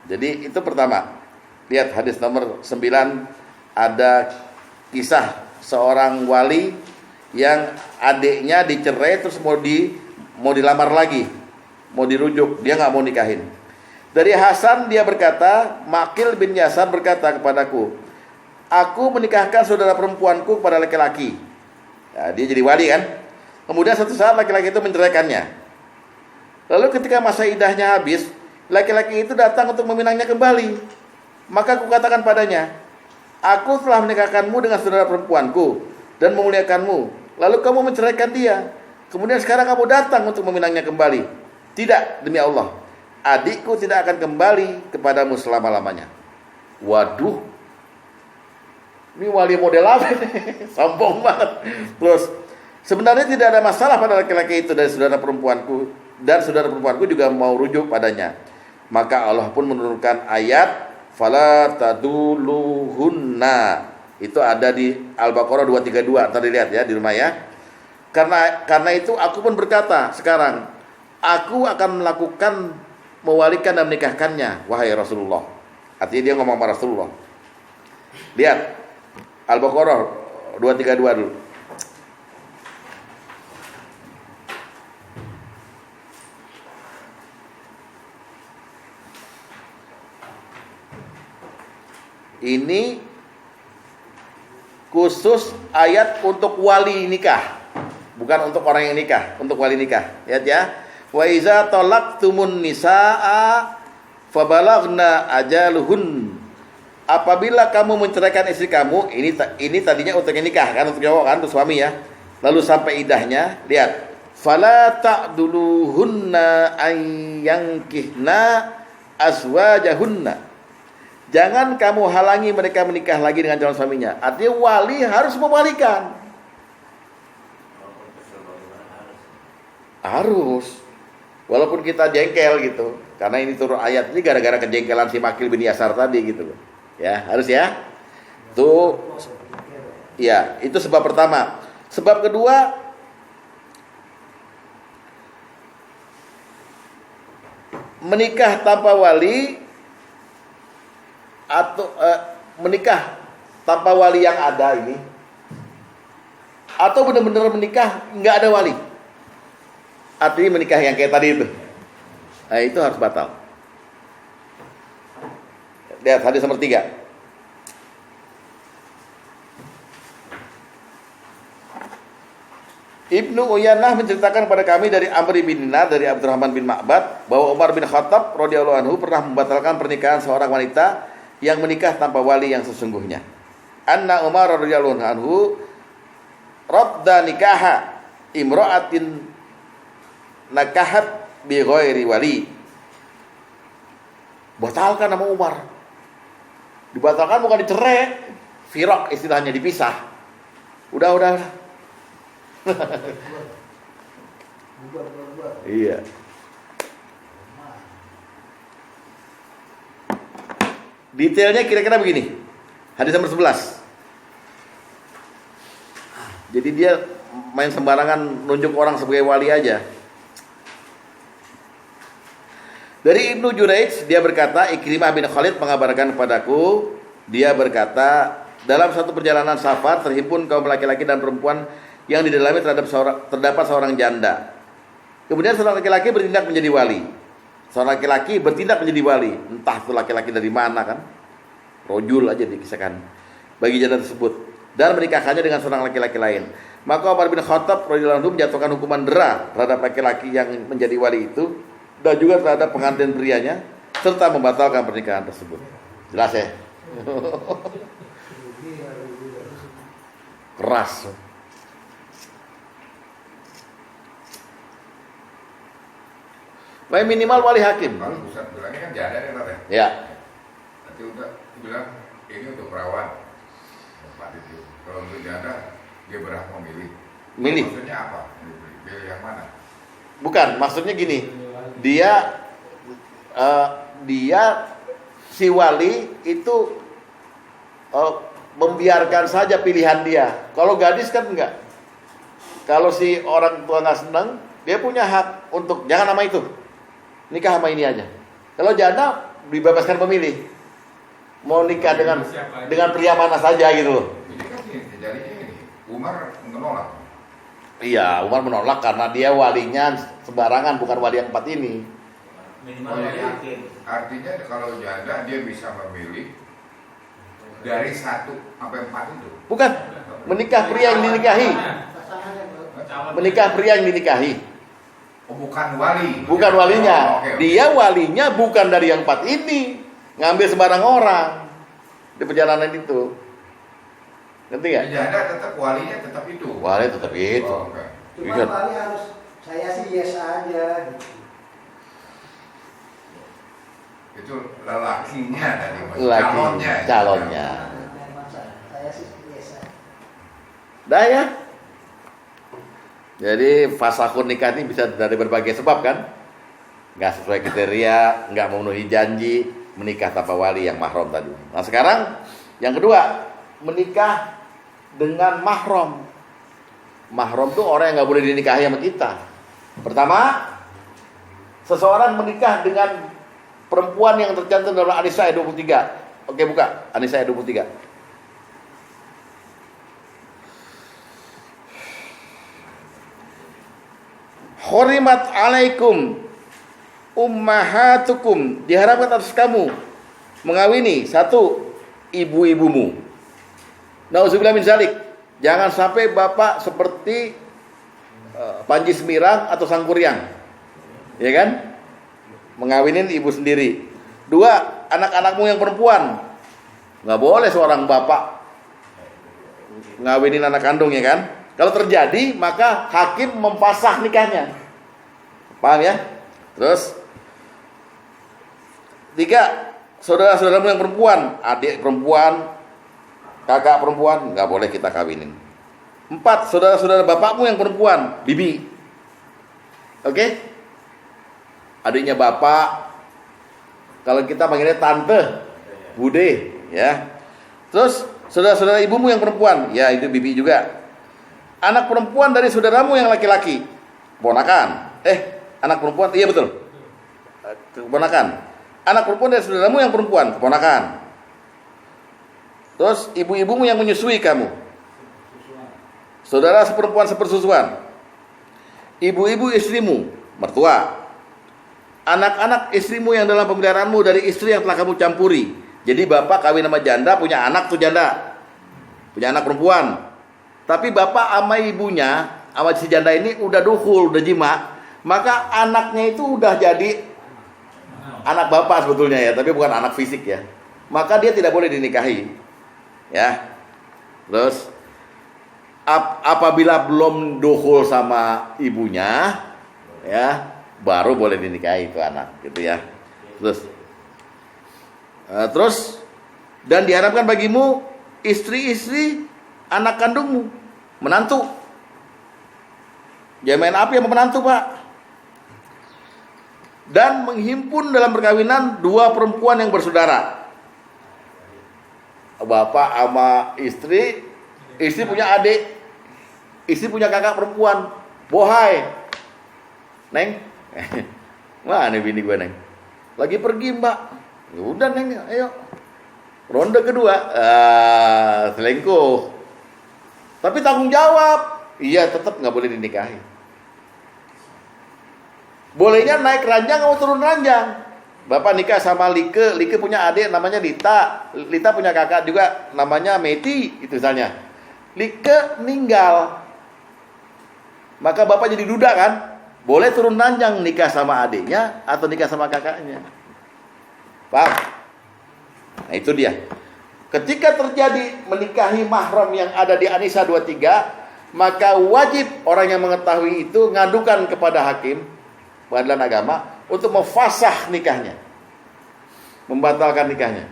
Jadi itu pertama. Lihat hadis nomor 9, ada kisah seorang wali yang adiknya dicerai terus mau dilamar lagi, mau dirujuk, dia nggak mau nikahin. Dari Hasan dia berkata, Makil bin Yasar berkata kepadaku, aku menikahkan saudara perempuanku kepada laki-laki. Ya, dia jadi wali kan. Kemudian suatu saat laki-laki itu menceraikannya. Lalu ketika masa idahnya habis, laki-laki itu datang untuk meminangnya kembali. Maka aku katakan padanya, aku telah menikahkanmu dengan saudara perempuanku dan memuliakanmu. Lalu kamu menceraikan dia. Kemudian sekarang kamu datang untuk meminangnya kembali. Tidak, demi Allah, adikku tidak akan kembali kepadamu selama-lamanya. Waduh, ini wali model apa nih? Sombong banget. Terus, sebenarnya tidak ada masalah pada laki-laki itu dari saudara perempuanku, dan saudara perempuanku juga mau rujuk padanya. Maka Allah pun menurunkan ayat fala taduluhunna. Itu ada di Al-Baqarah 232. Tadi lihat ya di rumah ya. Karena itu aku pun berkata sekarang, aku akan melakukan mewalikan dan menikahkannya, wahai Rasulullah. Artinya dia ngomong sama Rasulullah. Lihat Al-Baqarah 232 dulu. Ini khusus ayat untuk wali nikah, bukan untuk orang yang nikah, untuk wali nikah. Lihat ya. Wa iza talaqtumun nisaa fabalaghna ajaluhun. Apabila kamu menceraikan istri kamu, ini tadinya untuk yang nikah kan, untuk cowok kan, untuk suami ya. Lalu sampai idahnya, lihat. Fala ta'duluhunna ayyankihna azwajahunna. Jangan kamu halangi mereka menikah lagi dengan calon suaminya. Artinya wali harus mewalikan. Harus. Walaupun kita jengkel gitu. Karena ini turun ayat ini gara-gara kejengkelan si Makil bin Yasar tadi gitu loh. Ya, harus ya. Tuh. Ya, itu sebab pertama. Sebab kedua, menikah tanpa wali atau menikah tanpa wali yang ada ini, atau benar-benar menikah nggak ada wali, artinya menikah yang kayak tadi itu, nah itu harus batal. Lihat hadis nomor 3. Ibnu Uyanah menceritakan kepada kami dari Amr bin Dinar dari Abdurrahman bin Ma'bad bahwa Umar bin Khattab radhiyallahu anhu pernah membatalkan pernikahan seorang wanita yang menikah tanpa wali yang sesungguhnya. Anna Umar radhiyallahu anhu radda nikaha imra'atin nakahat bi ghairi wali. Batalkan nama Umar. Dibatalkan bukan dicerai, firaq istilahnya, dipisah. Udah. Bubar. Iya. Detailnya kira-kira begini. Hadis nomor 11. Jadi dia main sembarangan nunjuk orang sebagai wali aja. Dari Ibnu Jurayj, dia berkata, Ikrimah bin Khalid mengabarkan kepadaku, dia berkata, dalam satu perjalanan safar terhimpun kaum laki-laki dan perempuan yang di dalamnya terdapat seorang janda. Kemudian seorang laki-laki bertindak menjadi wali. Seorang laki-laki bertindak menjadi wali. Entah itu laki-laki dari mana kan. Rojul aja dikisahkan bagi janda tersebut. Dan menikahkannya dengan seorang laki-laki lain. Maka Umar bin Khattab radhiyallahu anhu menjatuhkan hukuman dera terhadap laki-laki yang menjadi wali itu. Dan juga terhadap pengantin prianya. Serta membatalkan pernikahan tersebut. Jelas ya? Keras. Minimal wali hakim. Kalau Ustaz bilangnya kan janda nih Pak ya. Ya. Nanti udah bilang ini untuk perawan. Pak itu. Kalau untuk janda dia berhak memilih. Milih. Maksudnya apa? Pilih yang mana? Bukan, maksudnya gini. Dia si wali itu membiarkan saja pilihan dia. Kalau gadis kan enggak. Kalau si orang tua nggak senang, dia punya hak untuk jangan nama itu. Nikah sama ini aja. Kalau janda dibebaskan memilih. Mau nikah dengan pria mana saja gitu loh. Ini kan jadinya ini. Umar menolak. Iya, Umar menolak karena dia walinya sembarangan, bukan wali yang empat ini. Minimal wali hakim. Artinya kalau janda dia bisa memilih dari 1 sampai 4 itu. Bukan, menikah pria yang dinikahi. Menikah pria yang dinikahi. Oh, bukan wali. Bukan walinya. Oh, oke. Dia walinya bukan dari yang 4 ini. Ngambil sembarang orang di perjalanan itu. Ngerti nggak? Janda tetap walinya tetap itu. Wali tetap itu. Oh, oke. Cuma Iya. wali harus saya sih yes aja gitu. Itu lelakinya tadi, Mas. Laki, calonnya. Saya sih yes aja. Dah ya. Jadi fasakun nikah ini bisa dari berbagai sebab kan. Nggak sesuai kriteria, nggak memenuhi janji, menikah tanpa wali yang mahram tadi. Nah sekarang yang kedua, menikah dengan mahram. Mahram tuh orang yang nggak boleh dinikahi sama kita. Pertama, seseorang menikah dengan perempuan yang tercantum dalam An-Nisa ayat 23. Oke, buka An-Nisa ayat 23. Khurimat alaikum ummahatukum, diharapkan atas kamu mengawini satu ibu-ibumu. Nauzubillah min zalik. Jangan sampai bapak seperti Panji Semirang atau Sangkuriang. Ya kan? Mengawinin ibu sendiri. 2, anak-anakmu yang perempuan. Nggak boleh seorang bapak ngawinin anak kandung, ya kan? Kalau terjadi, maka hakim memfasakh nikahnya. Paham ya? Terus 3, saudara-saudaramu yang perempuan, adik perempuan, kakak perempuan, nggak boleh kita kawinin. 4, saudara-saudara bapakmu yang perempuan, bibi. Oke? Adiknya bapak, kalau kita panggilnya tante, bude, ya. Terus saudara-saudara ibumu yang perempuan, ya itu bibi juga. Anak perempuan dari saudaramu yang laki-laki, ponakan. Anak perempuan, iya betul, keponakan. Anak perempuan dari saudaramu yang perempuan, keponakan. Terus ibu-ibumu yang menyusui kamu, saudara seperempuan sepersusuan. Ibu-ibu istrimu, mertua. Anak-anak istrimu yang dalam pemeliharaanmu dari istri yang telah kamu campuri. Jadi bapak kawin sama janda, punya anak tuh janda, punya anak perempuan. Tapi bapak sama ibunya sama si janda ini udah dukhul, udah jima, maka anaknya itu udah jadi anak bapak sebetulnya ya, tapi bukan anak fisik ya. Maka dia tidak boleh dinikahi. Ya. Terus apabila belum dukhul sama ibunya, ya, baru boleh dinikahi itu anak, gitu ya. Terus dan diharapkan bagimu istri-istri anak kandungmu, menantu. Jangan main api sama menantu, Pak. Dan menghimpun dalam perkawinan dua perempuan yang bersaudara. Bapak sama istri punya adik, istri punya kakak perempuan. Bohai, Neng. Mana bini gue, Neng? Lagi pergi, Mbak. Ya udah, Neng, ayo. Ronde kedua, selingkuh. Tapi tanggung jawab. Iya, tetap nggak boleh dinikahi. Bolehnya naik ranjang atau turun ranjang. Bapak nikah sama Like punya adik namanya Lita punya kakak juga namanya Meti, itu misalnya. Like meninggal, maka bapak jadi duda kan? Boleh turun ranjang nikah sama adiknya atau nikah sama kakaknya. Paham? Nah itu dia. Ketika terjadi menikahi mahram yang ada di An-Nisa 23, maka wajib orang yang mengetahui itu ngadukan kepada hakim pengadilan agama untuk memfasah nikahnya, membatalkan nikahnya.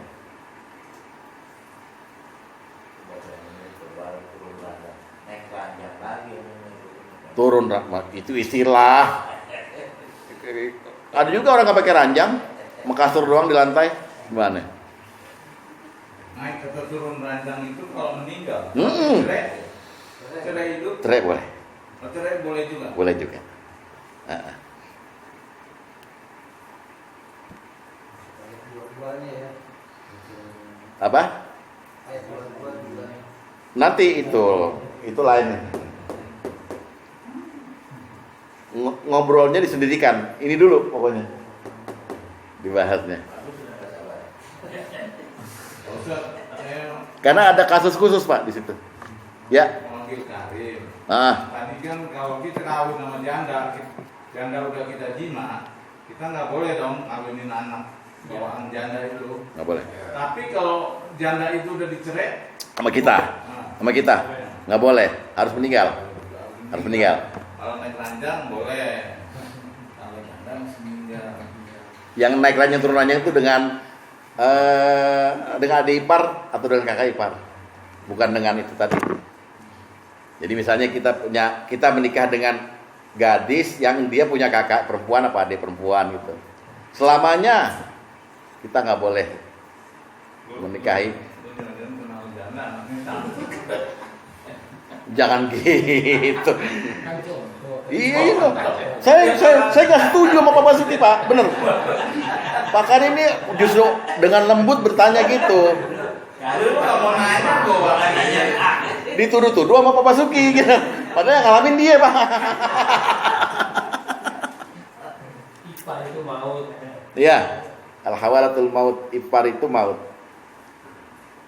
Turun rahmat itu istilah. Ada juga orang nggak pakai ranjang, kasur doang di lantai, gimana? Naik atau turun ranjang itu kalau meninggal. Cerai itu? Cerai boleh. Cerai boleh juga. Boleh juga. Dua-duanya ya. Apa? Ayat 22 juga. Nanti itu lainnya. Ngobrolnya disendirikan. Ini dulu pokoknya dibahasnya. Karena ada kasus khusus Pak di situ. Ya. Mobil karim. Tadi kan kalau kita kawin sama janda udah kita jima, kita nggak boleh dong kawinin anak bawaan janda itu. Nggak boleh. Tapi kalau janda itu udah dicerai Sama kita, nggak boleh. Harus meninggal. Kalau naik ranjang boleh. Kalau janda masih meninggal. Yang naik ranjang turun ranjang itu dengan adik ipar atau dengan kakak ipar, bukan dengan itu tadi. Jadi misalnya kita menikah dengan gadis yang dia punya kakak perempuan apa adik perempuan gitu, selamanya kita nggak boleh menikahi. Jangan gitu. Iya itu. Saya nggak setuju sama Pak Basuki Pak, bener. Pak Karim ini justru dengan lembut bertanya gitu. Dituduh-tuduh sama Pak Basuki gitu. Padahal yang ngalamin dia Pak. Ipar itu maut. Iya. Al-hawalatul maut, ipar itu maut.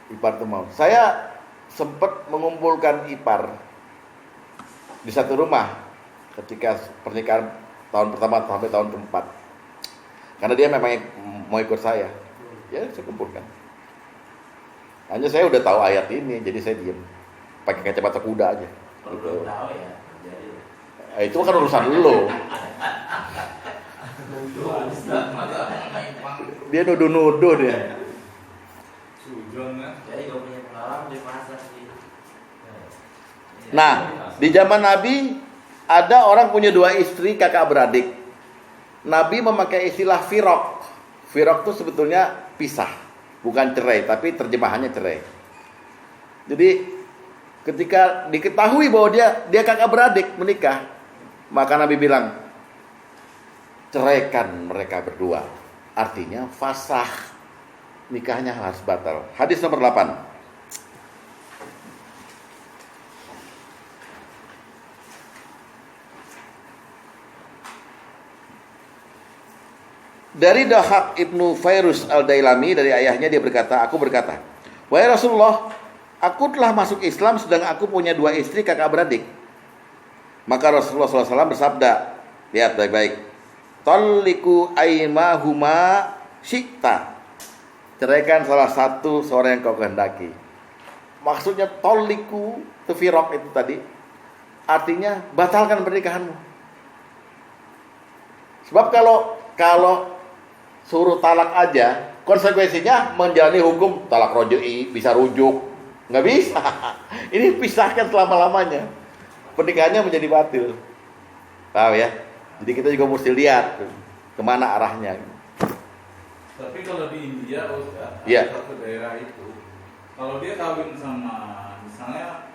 Ipar itu maut. Saya sempat mengumpulkan ipar di satu rumah ketika pernikahan tahun pertama sampai tahun keempat. Karena dia memang mau ikut saya. Ya saya kumpulkan. Hanya saya udah tahu ayat ini, jadi saya diam. Pakai kacamata kuda aja. Gitu. Tahu ya. Itu kan urusan lo. Dia nuduh-nuduh dia. Jadi gak punya pengalaman di masa sih. Nah, di zaman Nabi ada orang punya dua istri kakak beradik. Nabi memakai istilah firok. Firok itu sebetulnya pisah, bukan cerai, tapi terjemahannya cerai. Jadi ketika diketahui bahwa dia kakak beradik menikah, maka Nabi bilang ceraikan mereka berdua. Artinya fasah, nikahnya harus batal. Hadis nomor 8. Dari Dahak Ibnu Fairuz Al-Dailami, dari ayahnya dia berkata, aku berkata, wahai Rasulullah, aku telah masuk Islam sedang aku punya dua istri kakak beradik. Maka Rasulullah SAW bersabda, lihat baik-baik, talliku aimahuma syi'ta, ceraikan salah satu seorang yang kau kehendaki. Maksudnya talliku itu firaq itu tadi, artinya batalkan pernikahanmu. Sebab kalau suruh talak aja, konsekuensinya menjalani hukum talak roj'i, bisa rujuk, nggak bisa. Ini pisahkan selama-lamanya, pernikahannya menjadi batil. Tahu ya? Jadi kita juga mesti lihat kemana arahnya. Tapi kalau di India, Ustaz, Iya. ada satu daerah itu, kalau dia kawin sama, misalnya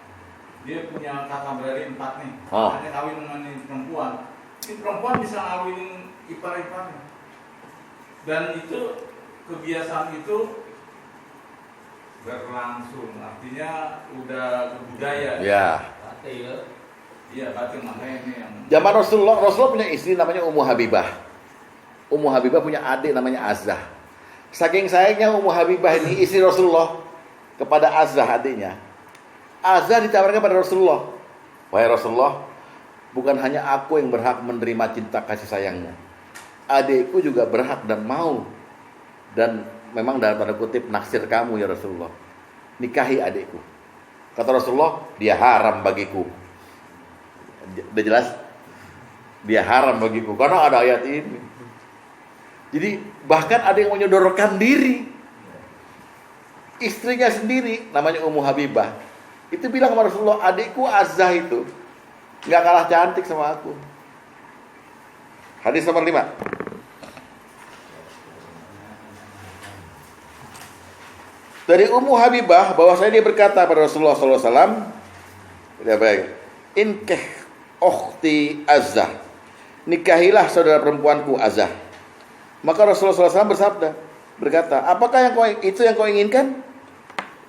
dia punya kakak beradik 4 nih, Oh. hanya kawin dengan ini perempuan bisa kawin ipar-iparnya. Dan itu kebiasaan itu berlangsung, artinya udah budaya. Ya. Batil. Iya, batin, makanya ini yang Zaman Rasulullah punya istri namanya Ummu Habibah. Ummu Habibah punya adik namanya Azzah. Saking sayangnya Ummu Habibah ini istri Rasulullah kepada Azzah adiknya. Azzah ditawarkan kepada Rasulullah, wahai Rasulullah, bukan hanya aku yang berhak menerima cinta kasih sayangmu, adikku juga berhak dan mau, dan memang dalam tanda kutip naksir kamu ya Rasulullah, nikahi adikku. Kata Rasulullah, dia haram bagiku. Udah jelas? Dia haram bagiku karena ada ayat ini. Jadi bahkan ada yang menyodorkan diri, istrinya sendiri namanya Ummu Habibah, itu bilang kepada Rasulullah, adikku Azzah itu nggak kalah cantik sama aku. Hadis nomor 5. Dari Ummu Habibah bahwasanya dia berkata pada Rasulullah SAW, ya baik, inkeh ukhti Azzah, nikahilah saudara perempuanku Azzah. Maka Rasulullah SAW berkata, apakah itu yang kau inginkan?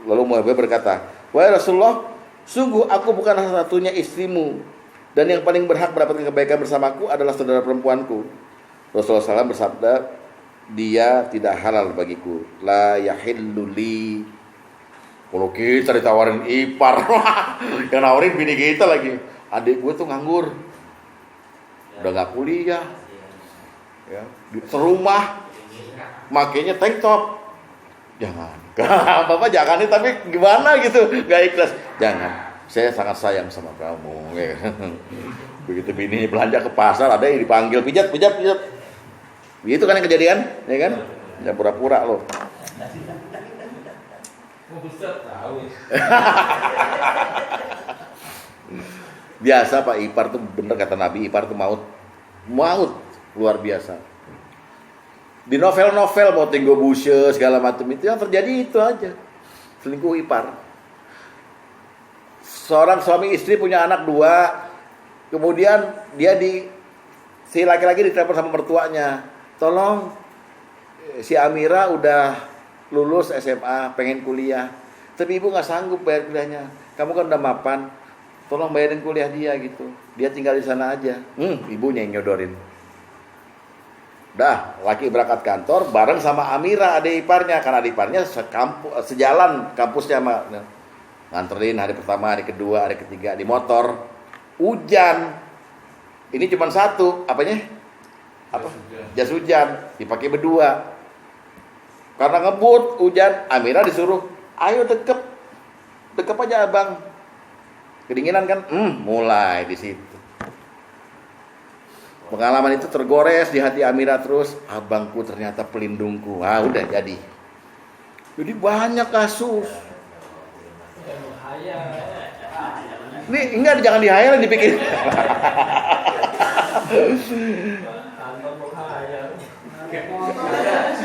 Lalu Ummu Habibah berkata, wahai Rasulullah, sungguh aku bukan satu-satunya istrimu, dan yang paling berhak mendapatkan kebaikan bersamaku adalah saudara perempuanku. Rasulullah SAW bersabda, dia tidak halal bagiku, la yahillu li. Kalau kita ditawarin ipar, yang nawarin bini kita lagi, adik gue tuh nganggur, udah gak kuliah, ya, serumah, makanya tank top. Jangan, Bapak jangan nih, tapi gimana gitu, gak ikhlas. Jangan, saya sangat sayang sama kamu. Begitu bininya belanja ke pasar, ada yang dipanggil pijat. Begitu kan yang kejadian, ya kan? Ya pura-pura loh. Ustaz tahu. Biasa Pak, ipar tuh bener kata Nabi, ipar tuh maut luar biasa. Di novel-novel mau Tenggo Bushe segala macam itu yang terjadi itu aja, selingkuh ipar. Seorang suami istri punya anak 2, kemudian si laki-laki ditelepon sama mertuanya, tolong si Amira udah lulus SMA, pengen kuliah, tapi ibu nggak sanggup bayar kuliahnya. Kamu kan udah mapan, tolong bayarin kuliah dia gitu. Dia tinggal di sana aja. Ibunya yang nyodorin. Dah, laki berangkat kantor bareng sama Amira, adik iparnya, karena adik iparnya sejalan kampusnya sama. Nganterin hari pertama, hari kedua, hari ketiga di motor. Hujan. Ini cuma satu, apanya? Apa? Jas hujan, dipakai berdua. Karena ngebut, hujan, Amira disuruh, ayo dekep aja abang. Kedinginan kan? Mulai di situ. Pengalaman itu tergores di hati Amira terus, abangku ternyata pelindungku. Udah jadi. Jadi banyak kasus. Ini enggak, jangan dihayal, dipikir. Kantor menghayal.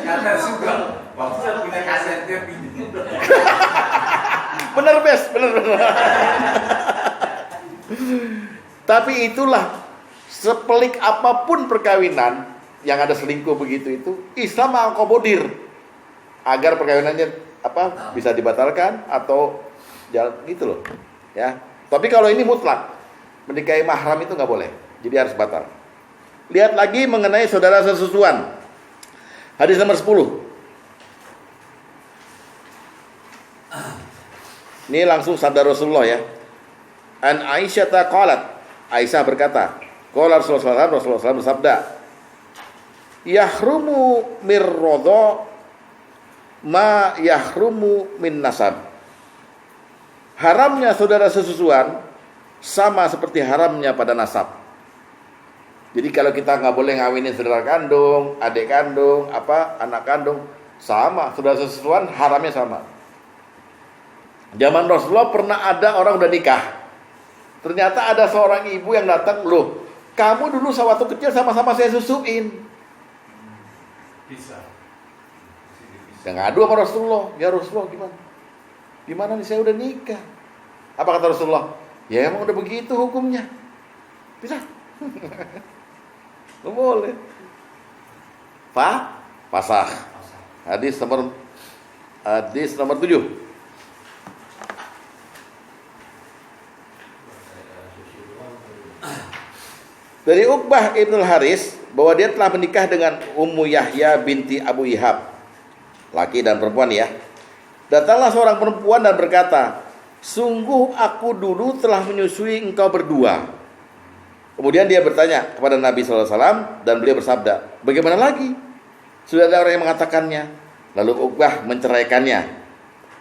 Karena suka waktu saya punya kasetnya pindah. Bener Bes, bener. Tapi itulah, sepelik apapun perkawinan yang ada selingkuh begitu itu, Islam mengakomodir agar perkawinannya bisa dibatalkan atau jalan gitu loh, ya. Tapi kalau ini mutlak, menikahi mahram itu nggak boleh, jadi harus batal. Lihat lagi mengenai saudara sesusuan. Hadis nomor 10. Ini langsung sabda Rasulullah ya. An Aisyah qalat, Aisyah berkata, qala Rasulullah SAW bersabda, yahrumu mirrodho ma yahrumu min nasab. Haramnya saudara sesusuan sama seperti haramnya pada nasab. Jadi kalau kita nggak boleh ngawinin saudara kandung, adik kandung, anak kandung, sama, saudara sesusuan haramnya sama. Zaman Rasulullah pernah ada orang udah nikah. Ternyata ada seorang ibu yang datang, loh, kamu dulu waktu kecil sama-sama saya susuin. Bisa. Yang ngadu sama Rasulullah, ya Rasulullah gimana? Gimana nih, saya udah nikah. Apa kata Rasulullah? Ya emang udah begitu hukumnya. Bisa. Lo boleh. Pasah. Hadis nomor 7. Dari Uqbah Ibnul Haris bahwa dia telah menikah dengan Ummu Yahya binti Abu Ihab, laki dan perempuan ya. Datanglah seorang perempuan dan berkata, sungguh aku dulu telah menyusui engkau berdua. Kemudian dia bertanya kepada Nabi SAW dan beliau bersabda, bagaimana lagi? Sudah ada orang yang mengatakannya. Lalu Uqbah menceraikannya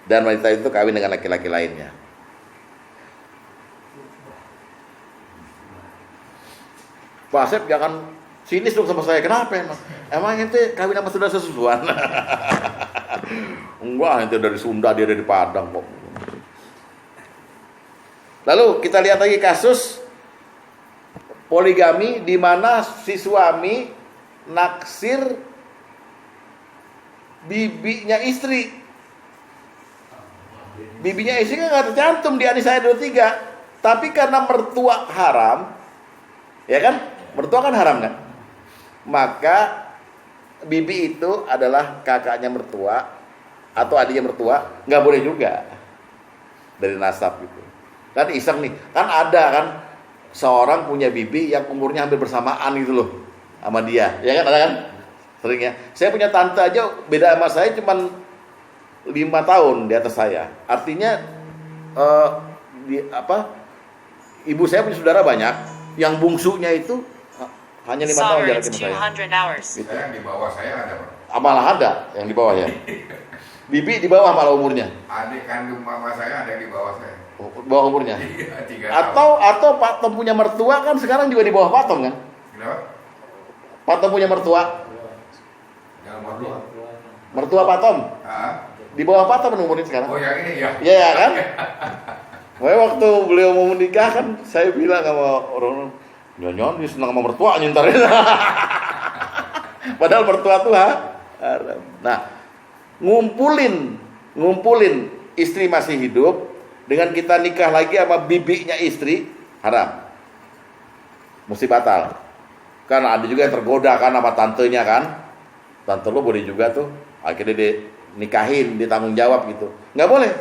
dan wanita itu kawin dengan laki-laki lainnya. Pak Asep jangan sinis dong sama saya. Kenapa emang? Emang ente kawin sama saudara sesusuan? Enggak, ente dari Sunda, dia dari Padang kok. Lalu kita lihat lagi kasus poligami di mana si suami naksir bibinya istri. Bibinya istri kan nggak tercantum di An-Nisa 23, tapi karena mertua haram, ya kan? Mertua kan haram kan? Maka bibi itu adalah kakaknya mertua atau adiknya mertua, nggak boleh juga dari nasab gitu. Kan iseng nih, kan ada kan seorang punya bibi yang umurnya hampir bersamaan gitu loh sama dia, ya kan, ada kan? Sering ya. Saya punya tante aja beda sama saya cuman 5 tahun di atas saya. Artinya ibu saya punya saudara banyak, yang bungsunya itu hanya 5 tahun jaraknya sama saya. Gitu. Saya yang di bawah saya ada, Pak. Malah ada yang di bawah ya. Bibi di bawah malah umurnya. Adik kandung mama saya ada yang di bawah saya. Bawah umurnya. 3 Atau Pak Tom punya mertua kan sekarang juga di bawah Pak Tom kan? Kenapa? Pak Tom punya mertua. Yang mertua. Mertua Pak Tom. Di bawah Pak Tom umurnya sekarang. Oh yang ini ya? Iya kan? Waktu beliau mau menikah kan saya bilang sama orang, jangan dia senang sama mertua nyintarin. Padahal mertua tuh haram. Nah, ngumpulin istri masih hidup dengan kita nikah lagi sama bibinya istri haram. Mesti batal. Karena ada juga yang tergoda kan sama tantenya kan. Tante lo boleh juga tuh. Akhirnya dinikahin, ditanggung jawab gitu. Nggak boleh.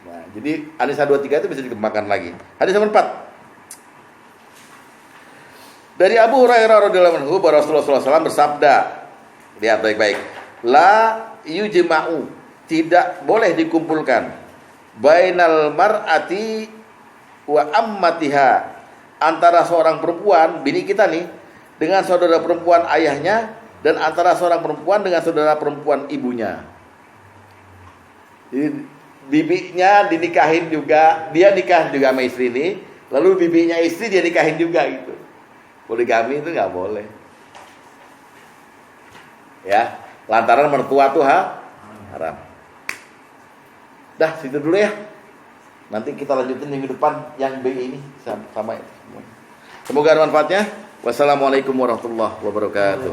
Nah, jadi An-Nisa 23 itu bisa dikembangkan lagi. Hadis nomor 4. Dari Abu Hurairah radhiyallahu anhu bahwa Rasulullah SAW bersabda, lihat baik-baik, la yujma'u, tidak boleh dikumpulkan bainal mar'ati wa ammatiha, antara seorang perempuan, bini kita nih, dengan saudara perempuan ayahnya, dan antara seorang perempuan dengan saudara perempuan ibunya. Jadi bibinya dinikahin juga, dia nikah juga sama istri ini, lalu bibinya istri dia nikahin juga gitu. Poligami itu nggak boleh. Ya, lantaran mertua tuh haram. Dah, situ dulu ya. Nanti kita lanjutin minggu depan yang B ini sama itu. Semoga ada manfaatnya. Wassalamualaikum warahmatullahi wabarakatuh.